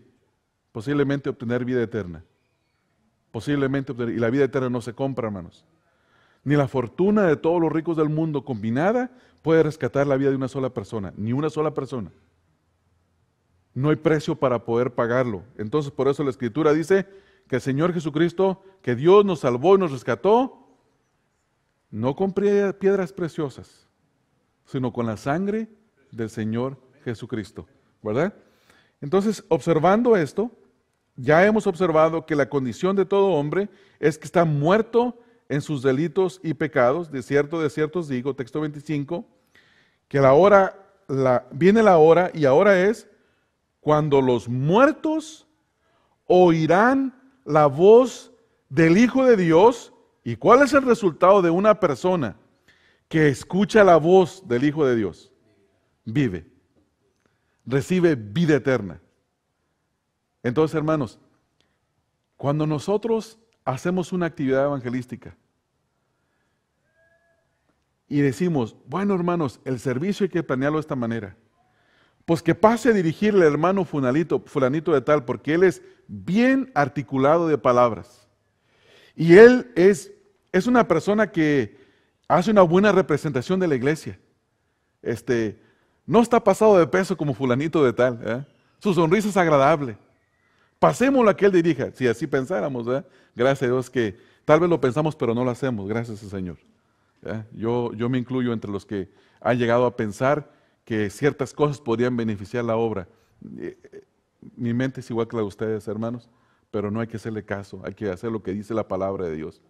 Posiblemente obtener vida eterna. Y la vida eterna no se compra, hermanos. Ni la fortuna de todos los ricos del mundo combinada puede rescatar la vida de una sola persona. Ni una sola persona. No hay precio para poder pagarlo. Entonces, por eso la Escritura dice que el Señor Jesucristo, que Dios nos salvó y nos rescató, no con piedras preciosas, sino con la sangre del Señor Jesucristo, ¿verdad? Entonces, observando esto, ya hemos observado que la condición de todo hombre es que está muerto en sus delitos y pecados. De cierto os digo, texto 25, que viene la hora, y ahora es cuando los muertos oirán la voz del Hijo de Dios. ¿Y cuál es el resultado de una persona que escucha la voz del Hijo de Dios? Vive, recibe vida eterna. Entonces, hermanos, cuando nosotros hacemos una actividad evangelística y decimos, bueno, hermanos, el servicio hay que planearlo de esta manera, pues que pase a dirigirle al hermano fulanito de tal, porque él es bien articulado de palabras. Y él es una persona que hace una buena representación de la iglesia. No está pasado de peso como fulanito de tal, ¿eh? Su sonrisa es agradable. Pasémoslo a que él dirija. Si así pensáramos, ¿eh? Gracias a Dios que tal vez lo pensamos, pero no lo hacemos. Gracias al Señor. Yo me incluyo entre los que han llegado a pensar que ciertas cosas podrían beneficiar la obra. Mi mente es igual que la de ustedes, hermanos, pero no hay que hacerle caso, hay que hacer lo que dice la palabra de Dios.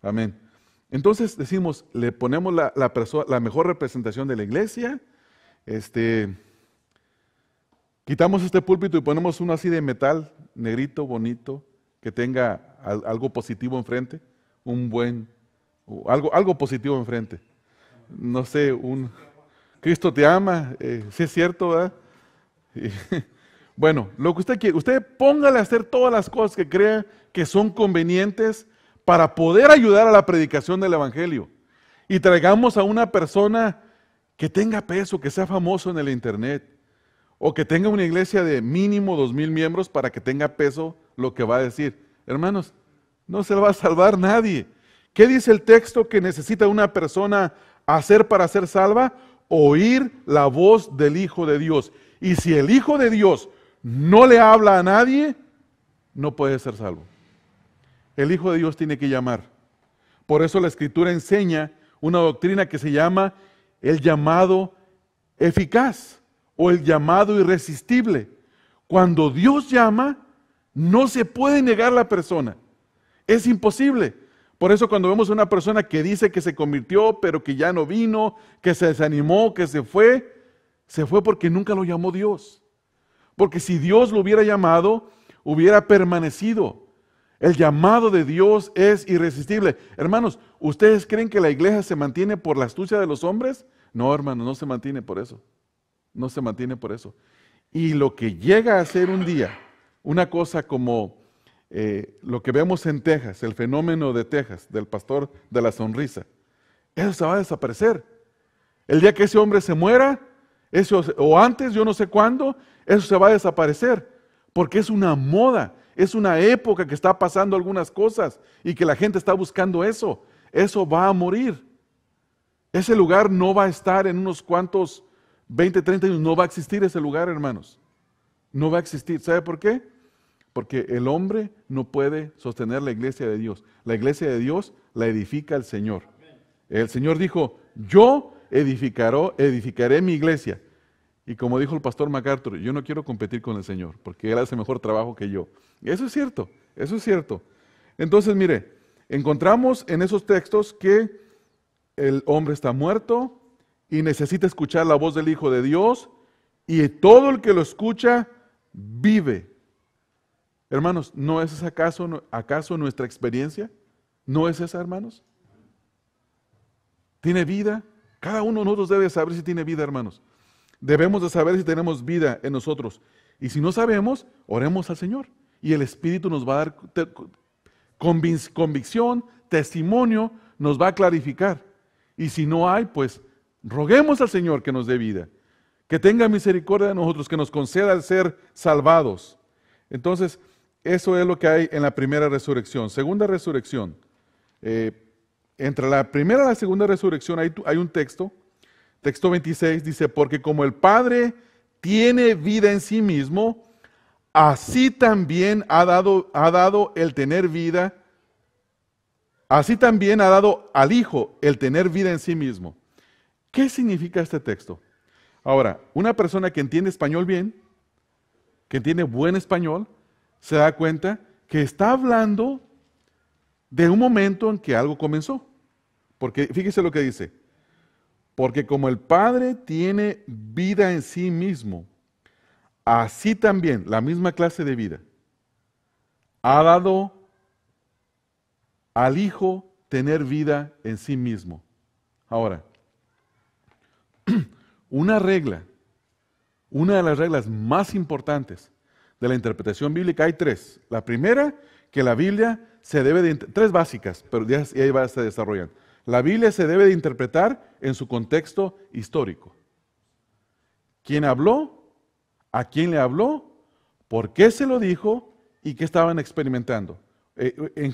Amén. Entonces decimos, le ponemos la mejor representación de la iglesia, quitamos este púlpito y ponemos uno así de metal, negrito, bonito, que tenga algo positivo enfrente, algo positivo enfrente. No sé, Cristo te ama, si es cierto, ¿verdad? Bueno, lo que usted quiere, usted póngale a hacer todas las cosas que crea que son convenientes para poder ayudar a la predicación del Evangelio. Y traigamos a una persona que tenga peso, que sea famoso en el internet, o que tenga una iglesia de mínimo 2,000 miembros para que tenga peso lo que va a decir. Hermanos, no se le va a salvar nadie. ¿Qué dice el texto que necesita una persona hacer para ser salva? Oír la voz del Hijo de Dios. Y si el Hijo de Dios no le habla a nadie, no puede ser salvo. El Hijo de Dios tiene que llamar. Por eso la Escritura enseña una doctrina que se llama el llamado eficaz o el llamado irresistible. Cuando Dios llama, no se puede negar la persona. Es imposible. Por eso cuando vemos a una persona que dice que se convirtió, pero que ya no vino, que se desanimó, que se fue porque nunca lo llamó Dios. Porque si Dios lo hubiera llamado, hubiera permanecido. El llamado de Dios es irresistible. Hermanos, ¿ustedes creen que la iglesia se mantiene por la astucia de los hombres? No, hermanos, no se mantiene por eso. No se mantiene por eso. Y lo que llega a ser un día, una cosa como lo que vemos en Texas, el fenómeno de Texas, del pastor de la sonrisa, eso se va a desaparecer. El día que ese hombre se muera, o antes, yo no sé cuándo, eso se va a desaparecer, porque es una moda, es una época que está pasando algunas cosas y que la gente está buscando eso. Eso va a morir. Ese lugar no va a estar en unos cuantos 20, 30 años, no va a existir ese lugar, hermanos. No va a existir. ¿Sabe por qué? Porque el hombre no puede sostener la iglesia de Dios. La iglesia de Dios la edifica el Señor. El Señor dijo, yo edificaré mi iglesia. Y como dijo el pastor MacArthur, yo no quiero competir con el Señor, porque Él hace mejor trabajo que yo. Y eso es cierto, eso es cierto. Entonces, mire, encontramos en esos textos que el hombre está muerto y necesita escuchar la voz del Hijo de Dios, y todo el que lo escucha vive. Hermanos, ¿no es esa acaso nuestra experiencia? ¿No es esa, hermanos? ¿Tiene vida? Cada uno de nosotros debe saber si tiene vida, hermanos. Debemos de saber si tenemos vida en nosotros. Y si no sabemos, oremos al Señor. Y el Espíritu nos va a dar convicción, testimonio, nos va a clarificar. Y si no hay, pues roguemos al Señor que nos dé vida. Que tenga misericordia de nosotros, que nos conceda el ser salvados. Entonces, eso es lo que hay en la primera resurrección. Segunda resurrección. Entre la primera y la segunda resurrección hay un texto. Texto 26 dice, porque como el Padre tiene vida en sí mismo, así también ha dado el tener vida Así también ha dado al Hijo el tener vida en sí mismo. ¿Qué significa este texto? Ahora, una persona que entiende español bien, que entiende buen español, se da cuenta que está hablando de un momento en que algo comenzó. Porque fíjese lo que dice. Porque como el Padre tiene vida en sí mismo, así también, la misma clase de vida, ha dado al Hijo tener vida en sí mismo. Ahora, una de las reglas más importantes de la interpretación bíblica, hay tres. La primera, que la Biblia se debe de, tres básicas, pero ya ahí se desarrollan. La Biblia se debe de interpretar en su contexto histórico. ¿Quién habló? ¿A quién le habló? ¿Por qué se lo dijo? ¿Y qué estaban experimentando?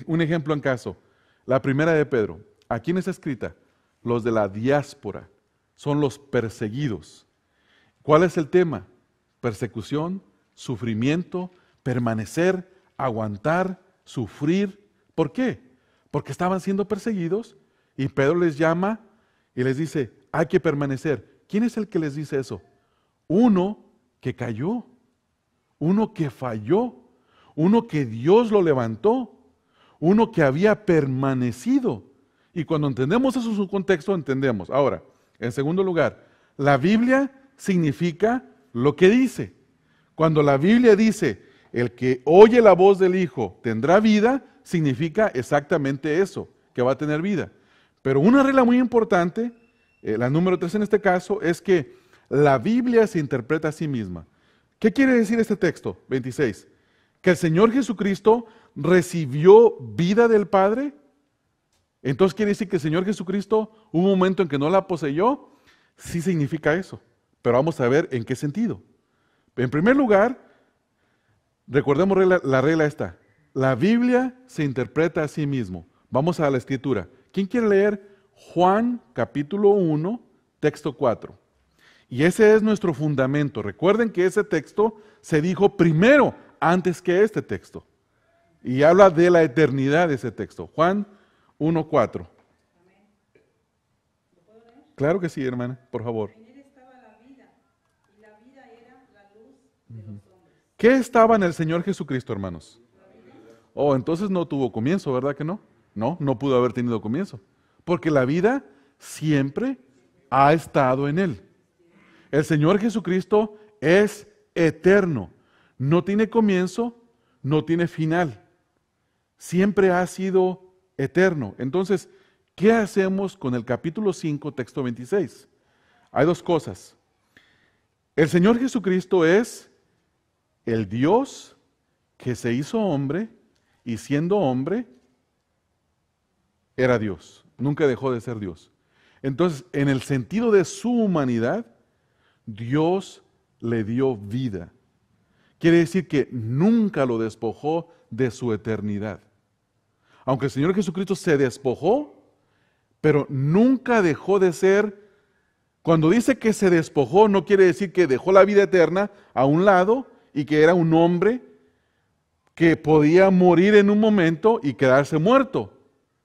Un ejemplo en caso, la primera de Pedro. ¿A quién está escrita? Los de la diáspora. Son los perseguidos. ¿Cuál es el tema? Persecución, sufrimiento, permanecer, aguantar, sufrir. ¿Por qué? Porque estaban siendo perseguidos y Pedro les llama y les dice, hay que permanecer. ¿Quién es el que les dice eso? Uno que cayó, uno que falló, uno que Dios lo levantó, uno que había permanecido. Y cuando entendemos eso en su contexto, entendemos. Ahora, en segundo lugar, la Biblia significa lo que dice. Cuando la Biblia dice, el que oye la voz del Hijo tendrá vida, significa exactamente eso, que va a tener vida. Pero una regla muy importante, la número 3 en este caso, es que la Biblia se interpreta a sí misma. ¿Qué quiere decir este texto? 26. Que el Señor Jesucristo recibió vida del Padre. Entonces quiere decir que el Señor Jesucristo hubo un momento en que no la poseyó. Sí significa eso, pero vamos a ver en qué sentido. En primer lugar, recordemos la regla esta. La Biblia se interpreta a sí mismo. Vamos a la Escritura. ¿Quién quiere leer Juan capítulo 1, texto 4? Y ese es nuestro fundamento. Recuerden que ese texto se dijo primero, antes que este texto. Y habla de la eternidad de ese texto. Juan 1:4. Claro que sí, hermana, por favor. En él estaba la vida, y la vida era la luz de los hombres. ¿Qué estaba en el Señor Jesucristo, hermanos? Oh, entonces no tuvo comienzo, ¿verdad que no? No pudo haber tenido comienzo. Porque la vida siempre ha estado en Él. El Señor Jesucristo es eterno. No tiene comienzo, no tiene final. Siempre ha sido eterno. Entonces, ¿qué hacemos con el capítulo 5, texto 26? Hay dos cosas. El Señor Jesucristo es el Dios que se hizo hombre y siendo hombre, era Dios. Nunca dejó de ser Dios. Entonces, en el sentido de su humanidad, Dios le dio vida. Quiere decir que nunca lo despojó de su eternidad. Aunque el Señor Jesucristo se despojó, pero nunca dejó de ser. Cuando dice que se despojó, no quiere decir que dejó la vida eterna a un lado y que era un hombre que podía morir en un momento y quedarse muerto.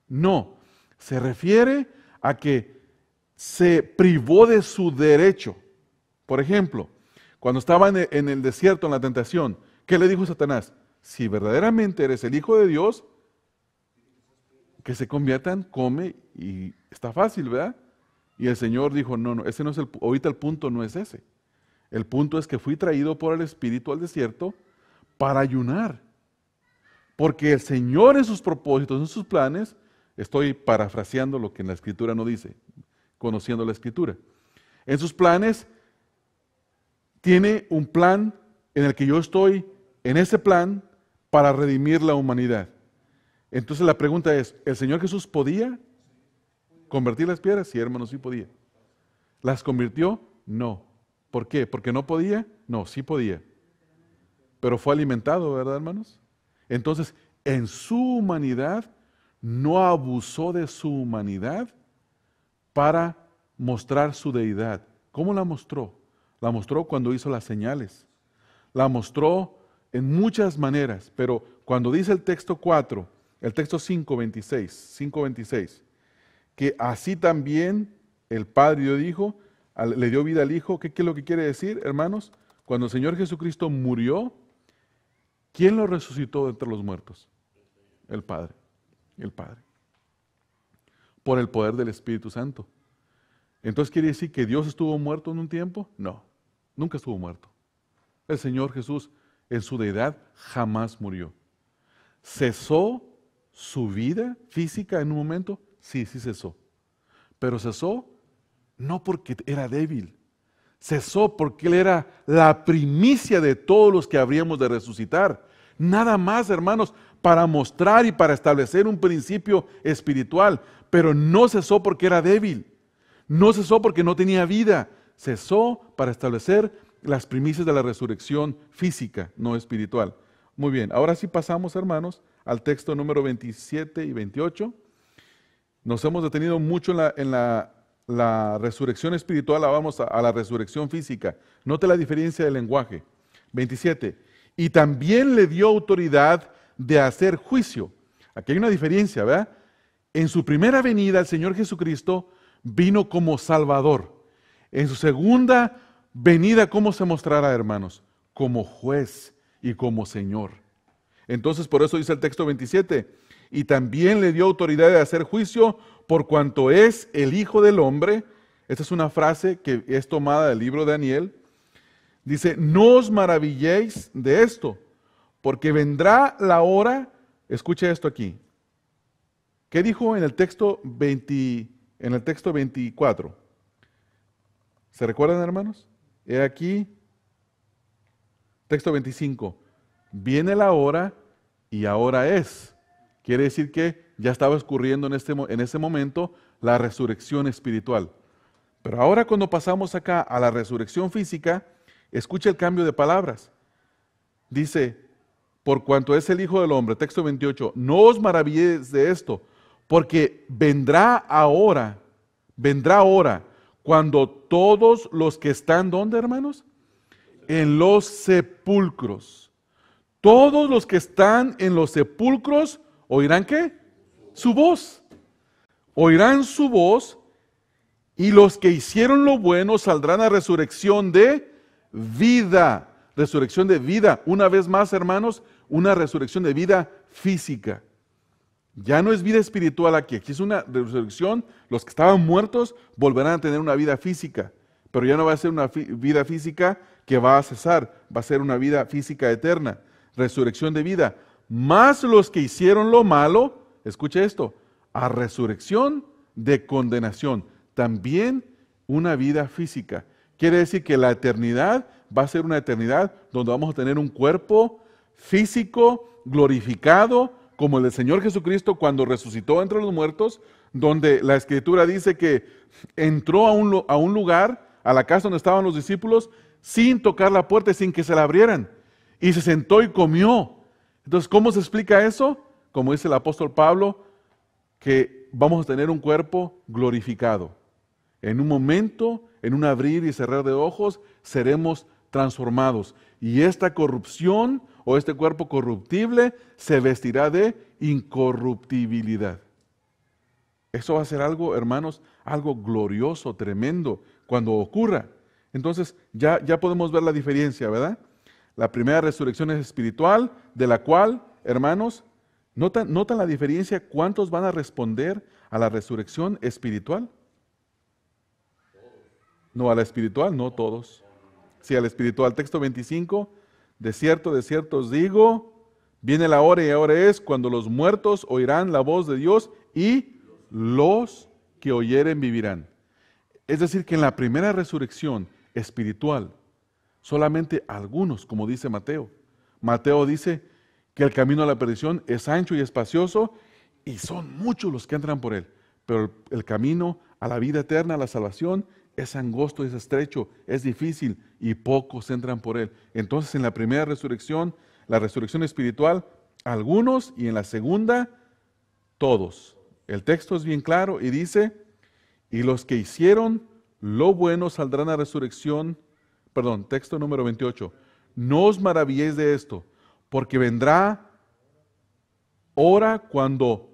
No, se refiere a que se privó de su derecho. Por ejemplo, cuando estaba en el desierto, en la tentación, ¿qué le dijo Satanás? Si verdaderamente eres el Hijo de Dios, que se conviertan, come, y está fácil, ¿verdad? Y el Señor dijo, no, ese no es ahorita el punto no es ese. El punto es que fui traído por el Espíritu al desierto para ayunar. Porque el Señor en sus propósitos, en sus planes, estoy parafraseando lo que en la Escritura no dice, conociendo la Escritura. En sus planes, tiene un plan en el que yo estoy en ese plan para redimir la humanidad. Entonces la pregunta es, ¿el Señor Jesús podía convertir las piedras? Sí, hermanos, sí podía. ¿Las convirtió? No. ¿Por qué? ¿Porque no podía? No, sí podía. Pero fue alimentado, ¿verdad, hermanos? Entonces, en su humanidad, no abusó de su humanidad para mostrar su deidad. ¿Cómo la mostró? La mostró cuando hizo las señales. La mostró en muchas maneras, pero cuando dice el texto 4, El texto 5:26, que así también el Padre le dio vida al Hijo. ¿Qué es lo que quiere decir, hermanos? Cuando el Señor Jesucristo murió, ¿quién lo resucitó de entre los muertos? El Padre. El Padre. Por el poder del Espíritu Santo. Entonces, ¿quiere decir que Dios estuvo muerto en un tiempo? No, nunca estuvo muerto. El Señor Jesús, en su deidad, jamás murió. ¿Cesó su vida física en un momento? Sí, sí cesó. Pero cesó no porque era débil. Cesó porque Él era la primicia de todos los que habríamos de resucitar. Nada más, hermanos, para mostrar y para establecer un principio espiritual. Pero no cesó porque era débil. No cesó porque no tenía vida. Cesó para establecer las primicias de la resurrección física, no espiritual. Muy bien, ahora sí pasamos, hermanos, al texto número 27 y 28. Nos hemos detenido mucho en la resurrección espiritual, ahora vamos a la resurrección física. Note la diferencia del lenguaje. 27. Y también le dio autoridad de hacer juicio. Aquí hay una diferencia, ¿verdad? En su primera venida, el Señor Jesucristo vino como Salvador. En su segunda venida, ¿cómo se mostrará, hermanos? Como juez y como Señor. Entonces, por eso dice el texto 27, y también le dio autoridad de hacer juicio por cuanto es el Hijo del Hombre. Esta es una frase que es tomada del libro de Daniel. Dice, no os maravilléis de esto, porque vendrá la hora, escuche esto aquí. ¿Qué dijo en el texto 24? ¿Se recuerdan, hermanos? He aquí, texto 25. Viene la hora y ahora es. Quiere decir que ya estaba ocurriendo en ese momento la resurrección espiritual. Pero ahora cuando pasamos acá a la resurrección física, escucha el cambio de palabras. Dice, por cuanto es el Hijo del Hombre, texto 28, no os maravilléis de esto, porque vendrá hora, cuando todos los que están, ¿dónde, hermanos? En los sepulcros. Todos los que están en los sepulcros, ¿oirán qué? Su voz. Oirán su voz, y los que hicieron lo bueno saldrán a resurrección de vida. Resurrección de vida. Una vez más, hermanos, una resurrección de vida física. Ya no es vida espiritual aquí. Aquí es una resurrección. Los que estaban muertos volverán a tener una vida física. Pero ya no va a ser una vida física que va a cesar. Va a ser una vida física eterna. Resurrección de vida. Más los que hicieron lo malo, escuche esto, a resurrección de condenación. También una vida física. Quiere decir que la eternidad va a ser una eternidad donde vamos a tener un cuerpo físico, glorificado, como el del Señor Jesucristo cuando resucitó entre los muertos, donde la Escritura dice que entró a un lugar, a la casa donde estaban los discípulos, sin tocar la puerta y sin que se la abrieran. Y se sentó y comió. Entonces, ¿cómo se explica eso? Como dice el apóstol Pablo, que vamos a tener un cuerpo glorificado. En un momento, en un abrir y cerrar de ojos, seremos transformados. Y esta corrupción o este cuerpo corruptible se vestirá de incorruptibilidad. Eso va a ser algo, hermanos, algo glorioso, tremendo, cuando ocurra. Entonces, ya podemos ver la diferencia, ¿verdad? La primera resurrección es espiritual, de la cual, hermanos, ¿notan la diferencia? ¿Cuántos van a responder a la resurrección espiritual? No, a la espiritual, no todos. Sí, a la espiritual. Texto 25, de cierto os digo, viene la hora y ahora es cuando los muertos oirán la voz de Dios y los que oyeren vivirán. Es decir, que en la primera resurrección espiritual, solamente algunos, como dice Mateo. Mateo dice que el camino a la perdición es ancho y espacioso y son muchos los que entran por él. Pero el camino a la vida eterna, a la salvación, es angosto, es estrecho, es difícil y pocos entran por él. Entonces en la primera resurrección, la resurrección espiritual, algunos, y en la segunda, todos. El texto es bien claro y dice, y los que hicieron lo bueno saldrán a resurrección. Perdón, texto número 28. No os maravilléis de esto, porque vendrá hora cuando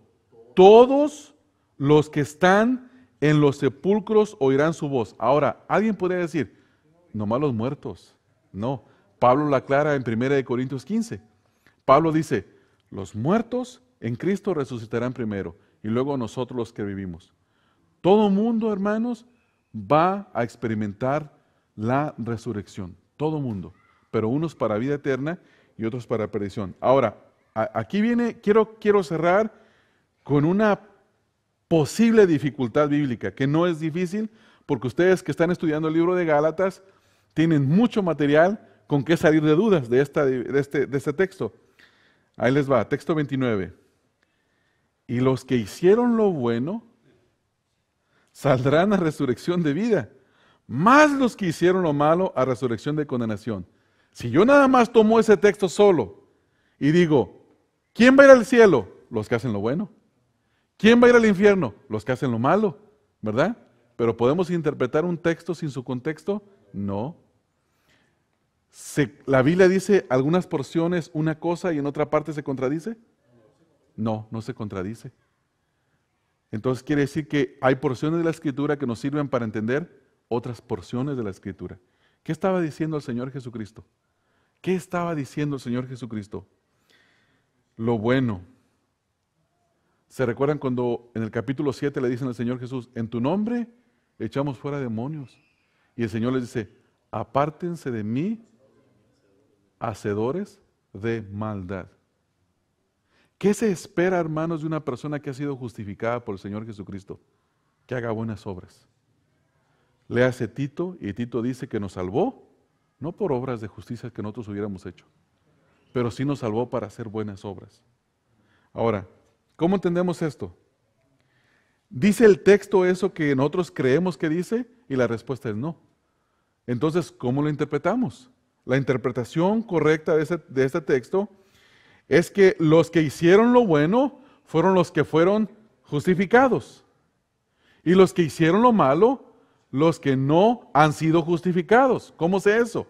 todos los que están en los sepulcros oirán su voz. Ahora, alguien podría decir, nomás los muertos. No, Pablo lo aclara en 1 Corintios 15. Pablo dice, los muertos en Cristo resucitarán primero y luego nosotros los que vivimos. Todo mundo, hermanos, va a experimentar la resurrección. Todo mundo. Pero unos para vida eterna y otros para perdición. Ahora, aquí viene, quiero cerrar con una posible dificultad bíblica, que no es difícil, porque ustedes que están estudiando el libro de Gálatas tienen mucho material con que salir de dudas de este texto. Ahí les va, texto 29. Y los que hicieron lo bueno saldrán a resurrección de vida, más los que hicieron lo malo a resurrección de condenación. Si yo nada más tomo ese texto solo y digo, ¿quién va a ir al cielo? Los que hacen lo bueno. ¿Quién va a ir al infierno? Los que hacen lo malo, ¿verdad? Pero ¿podemos interpretar un texto sin su contexto? No. ¿La Biblia dice algunas porciones una cosa y en otra parte se contradice? No, no se contradice. Entonces quiere decir que hay porciones de la Escritura que nos sirven para entender otras porciones de la Escritura. ¿Qué estaba diciendo el Señor Jesucristo? ¿Qué estaba diciendo el Señor Jesucristo? Lo bueno. ¿Se recuerdan cuando en el capítulo 7 le dicen al Señor Jesús, en tu nombre echamos fuera demonios? Y el Señor les dice, apártense de mí, hacedores de maldad. ¿Qué se espera, hermanos, de una persona que ha sido justificada por el Señor Jesucristo? Que haga buenas obras. Léase Tito, y Tito dice que nos salvó, no por obras de justicia que nosotros hubiéramos hecho, pero sí nos salvó para hacer buenas obras. Ahora, ¿cómo entendemos esto? ¿Dice el texto eso que nosotros creemos que dice? Y la respuesta es no. Entonces, ¿cómo lo interpretamos? La interpretación correcta de este texto es que los que hicieron lo bueno fueron los que fueron justificados. Y los que hicieron lo malo, los que no han sido justificados. ¿Cómo sé eso?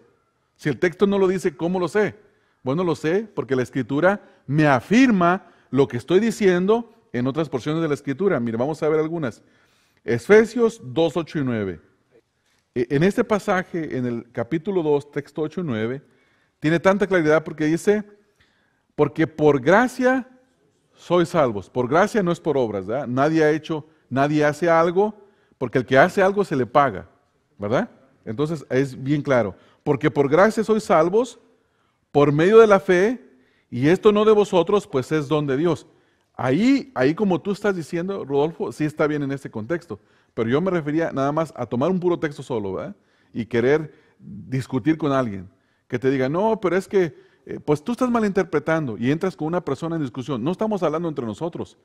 Si el texto no lo dice, ¿cómo lo sé? Bueno, lo sé porque la Escritura me afirma lo que estoy diciendo en otras porciones de la Escritura. Mire, vamos a ver algunas. Efesios 2, 8 y 9. En este pasaje, en el capítulo 2, texto 8 y 9, tiene tanta claridad porque dice, porque por gracia sois salvos. Por gracia no es por obras, ¿verdad? Nadie hace algo, porque el que hace algo se le paga, ¿verdad? Entonces es bien claro. Porque por gracia sois salvos, por medio de la fe, y esto no de vosotros, pues es don de Dios. Ahí como tú estás diciendo, Rodolfo, sí está bien en este contexto, pero yo me refería nada más a tomar un puro texto solo, ¿verdad? Y querer discutir con alguien, que te diga, no, pero es que, pues tú estás malinterpretando, y entras con una persona en discusión. No estamos hablando entre nosotros,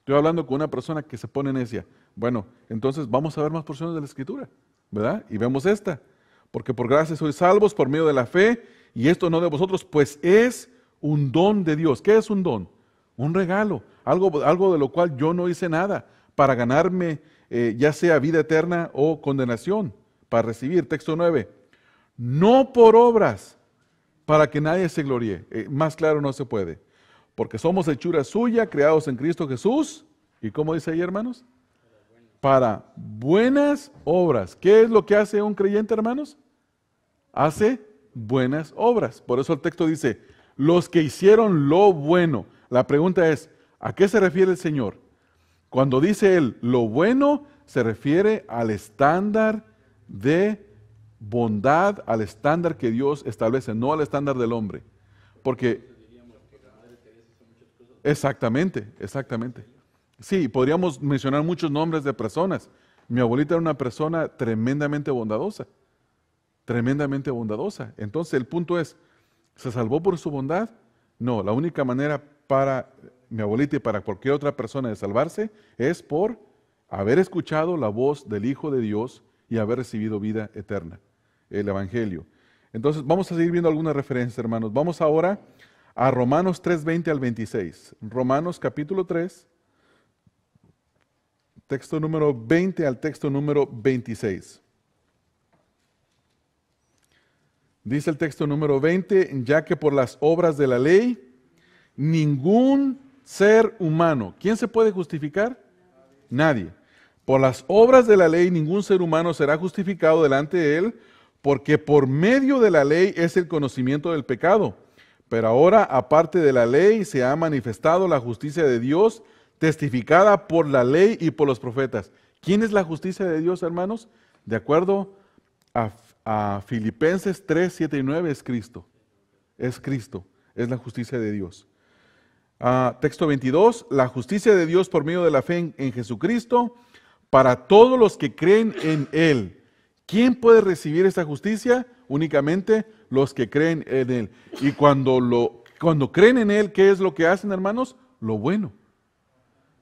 estoy hablando con una persona que se pone necia. Bueno, entonces vamos a ver más porciones de la Escritura, ¿verdad? Y vemos esta, porque por gracia sois salvos por medio de la fe, y esto no de vosotros, pues es un don de Dios. ¿Qué es un don? Un regalo, algo de lo cual yo no hice nada para ganarme ya sea vida eterna o condenación, para recibir. Texto 9, no por obras, para que nadie se gloríe. Más claro no se puede, porque somos hechura suya, creados en Cristo Jesús, ¿y cómo dice ahí, hermanos? Para buenas obras. ¿Qué es lo que hace un creyente, hermanos? Hace buenas obras. Por eso el texto dice, los que hicieron lo bueno. La pregunta es, ¿a qué se refiere el Señor? Cuando dice Él lo bueno, se refiere al estándar de bondad, al estándar que Dios establece, no al estándar del hombre. Porque, exactamente. Sí, podríamos mencionar muchos nombres de personas. Mi abuelita era una persona tremendamente bondadosa. Entonces el punto es, ¿se salvó por su bondad? No, la única manera para mi abuelita y para cualquier otra persona de salvarse es por haber escuchado la voz del Hijo de Dios y haber recibido vida eterna, el Evangelio. Entonces vamos a seguir viendo algunas referencias, hermanos. Vamos ahora a Romanos 3, 20 al 26. Romanos capítulo 3, texto número 20 al texto número 26. Dice el texto número 20, ya que por las obras de la ley ningún ser humano. ¿Quién se puede justificar? Nadie. Por las obras de la ley ningún ser humano será justificado delante de él, porque por medio de la ley es el conocimiento del pecado. Pero ahora, aparte de la ley, se ha manifestado la justicia de Dios, testificada por la ley y por los profetas. ¿Quién es la justicia de Dios, hermanos? De acuerdo a Filipenses 3, 7 y 9, es Cristo. Es Cristo, es la justicia de Dios. Texto 22, la justicia de Dios por medio de la fe en Jesucristo, para todos los que creen en Él. ¿Quién puede recibir esta justicia? Únicamente los que creen en Él. Y cuando creen en Él, ¿qué es lo que hacen, hermanos? Lo bueno.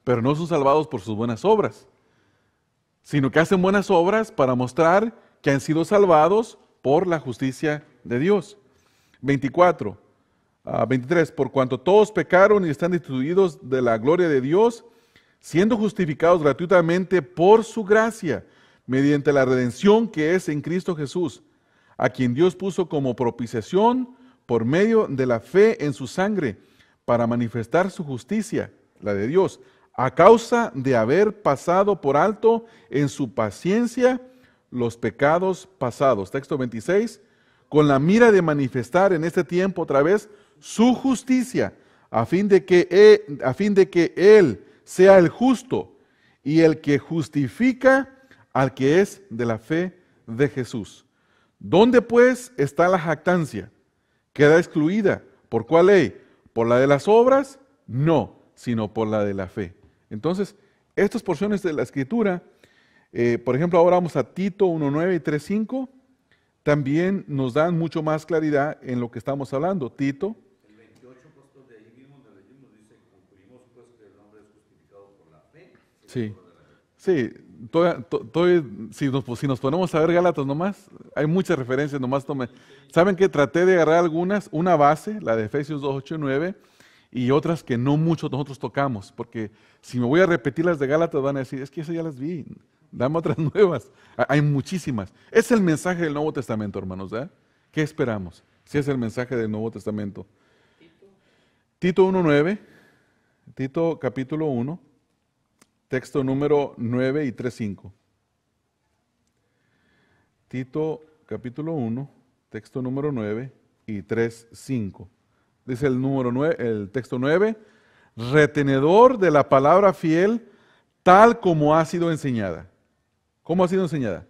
Pero no son salvados por sus buenas obras, sino que hacen buenas obras para mostrar que han sido salvados por la justicia de Dios. 23, por cuanto todos pecaron y están destituidos de la gloria de Dios, siendo justificados gratuitamente por su gracia, mediante la redención que es en Cristo Jesús, a quien Dios puso como propiciación por medio de la fe en su sangre, para manifestar su justicia, la de Dios, a causa de haber pasado por alto en su paciencia los pecados pasados. Texto 26, con la mira de manifestar en este tiempo otra vez su justicia, a fin de que Él sea el justo y el que justifica al que es de la fe de Jesús. ¿Dónde pues está la jactancia? Queda excluida. ¿Por cuál ley? ¿Por la de las obras? No, sino por la de la fe. Entonces, estas porciones de la Escritura, por ejemplo, ahora vamos a Tito 1:9 y 3:5, también nos dan mucho más claridad en lo que estamos hablando. Tito. El 28, pastor, de ahí mismo donde leímos, dice, concluimos pues que el hombre es justificado por la fe. Sí, sí, si nos ponemos a ver Gálatas nomás, hay muchas referencias, nomás ¿Saben qué? Traté de agarrar algunas, una base, la de Efesios 2, 8 y 9, y otras que no muchos nosotros tocamos, porque si me voy a repetir las de Gálatas van a decir, es que esas ya las vi, dame otras nuevas. Hay muchísimas. Es el mensaje del Nuevo Testamento, hermanos, ¿verdad? ¿Qué esperamos? Si es el mensaje del Nuevo Testamento. Tito 1:9, Tito capítulo 1, texto número 9 y 3:5. Tito capítulo 1, texto número 9 y 3:5. Dice el texto 9, retenedor de la palabra fiel, tal como ha sido enseñada. ¿Cómo ha sido enseñada?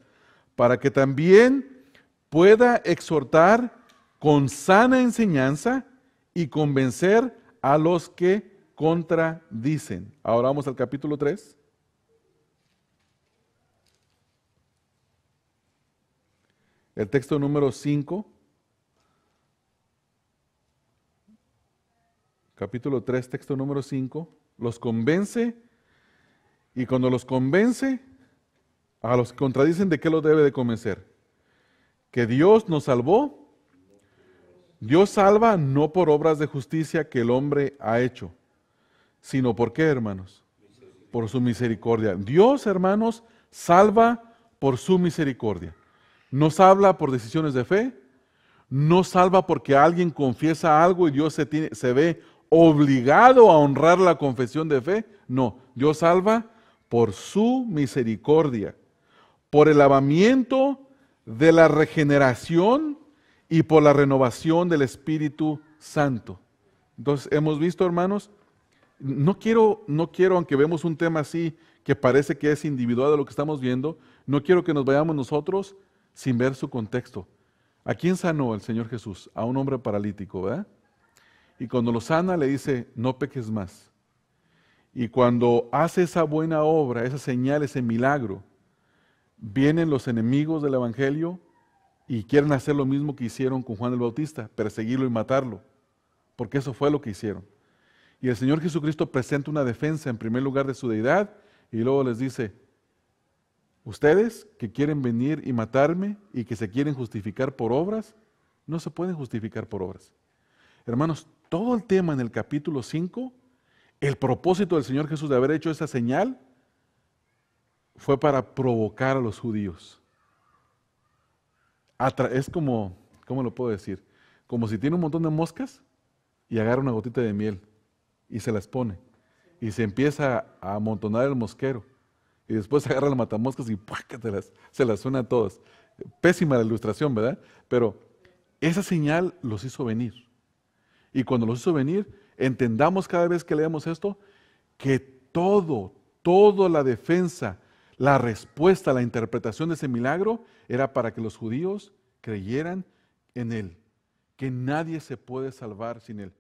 Para que también pueda exhortar con sana enseñanza y convencer a los que contradicen. Ahora vamos al capítulo 3. El texto número 5. Capítulo 3, texto número 5. Los convence, y cuando los convence, a los que contradicen, ¿de qué los debe de convencer? Que Dios nos salvó. Dios salva no por obras de justicia que el hombre ha hecho, sino ¿por qué, hermanos? Por su misericordia. Dios, hermanos, salva por su misericordia. No salva por decisiones de fe, no salva porque alguien confiesa algo y Dios se ve obligado a honrar la confesión de fe. No, Dios salva por su misericordia, por el lavamiento de la regeneración y por la renovación del Espíritu Santo. Entonces, hemos visto, hermanos, no quiero, aunque vemos un tema así que parece que es individual de lo que estamos viendo, no quiero que nos vayamos nosotros sin ver su contexto. ¿A quién sanó el Señor Jesús? A un hombre paralítico, ¿verdad? Y cuando lo sana le dice, no peques más. Y cuando hace esa buena obra, esa señal, ese milagro, vienen los enemigos del Evangelio y quieren hacer lo mismo que hicieron con Juan el Bautista, perseguirlo y matarlo, porque eso fue lo que hicieron. Y el Señor Jesucristo presenta una defensa en primer lugar de su deidad y luego les dice, ustedes que quieren venir y matarme y que se quieren justificar por obras, no se pueden justificar por obras. Hermanos, todo el tema en el capítulo 5, el propósito del Señor Jesús de haber hecho esa señal fue para provocar a los judíos. Es como, ¿cómo lo puedo decir? Como si tiene un montón de moscas y agarra una gotita de miel y se las pone. Y se empieza a amontonar el mosquero. Y después agarra el matamoscas y ¡pua! Que se las suena a todos. Pésima la ilustración, ¿verdad? Pero esa señal los hizo venir. Y cuando los hizo venir, entendamos cada vez que leemos esto, que toda la defensa, la respuesta, la interpretación de ese milagro era para que los judíos creyeran en Él, que nadie se puede salvar sin Él.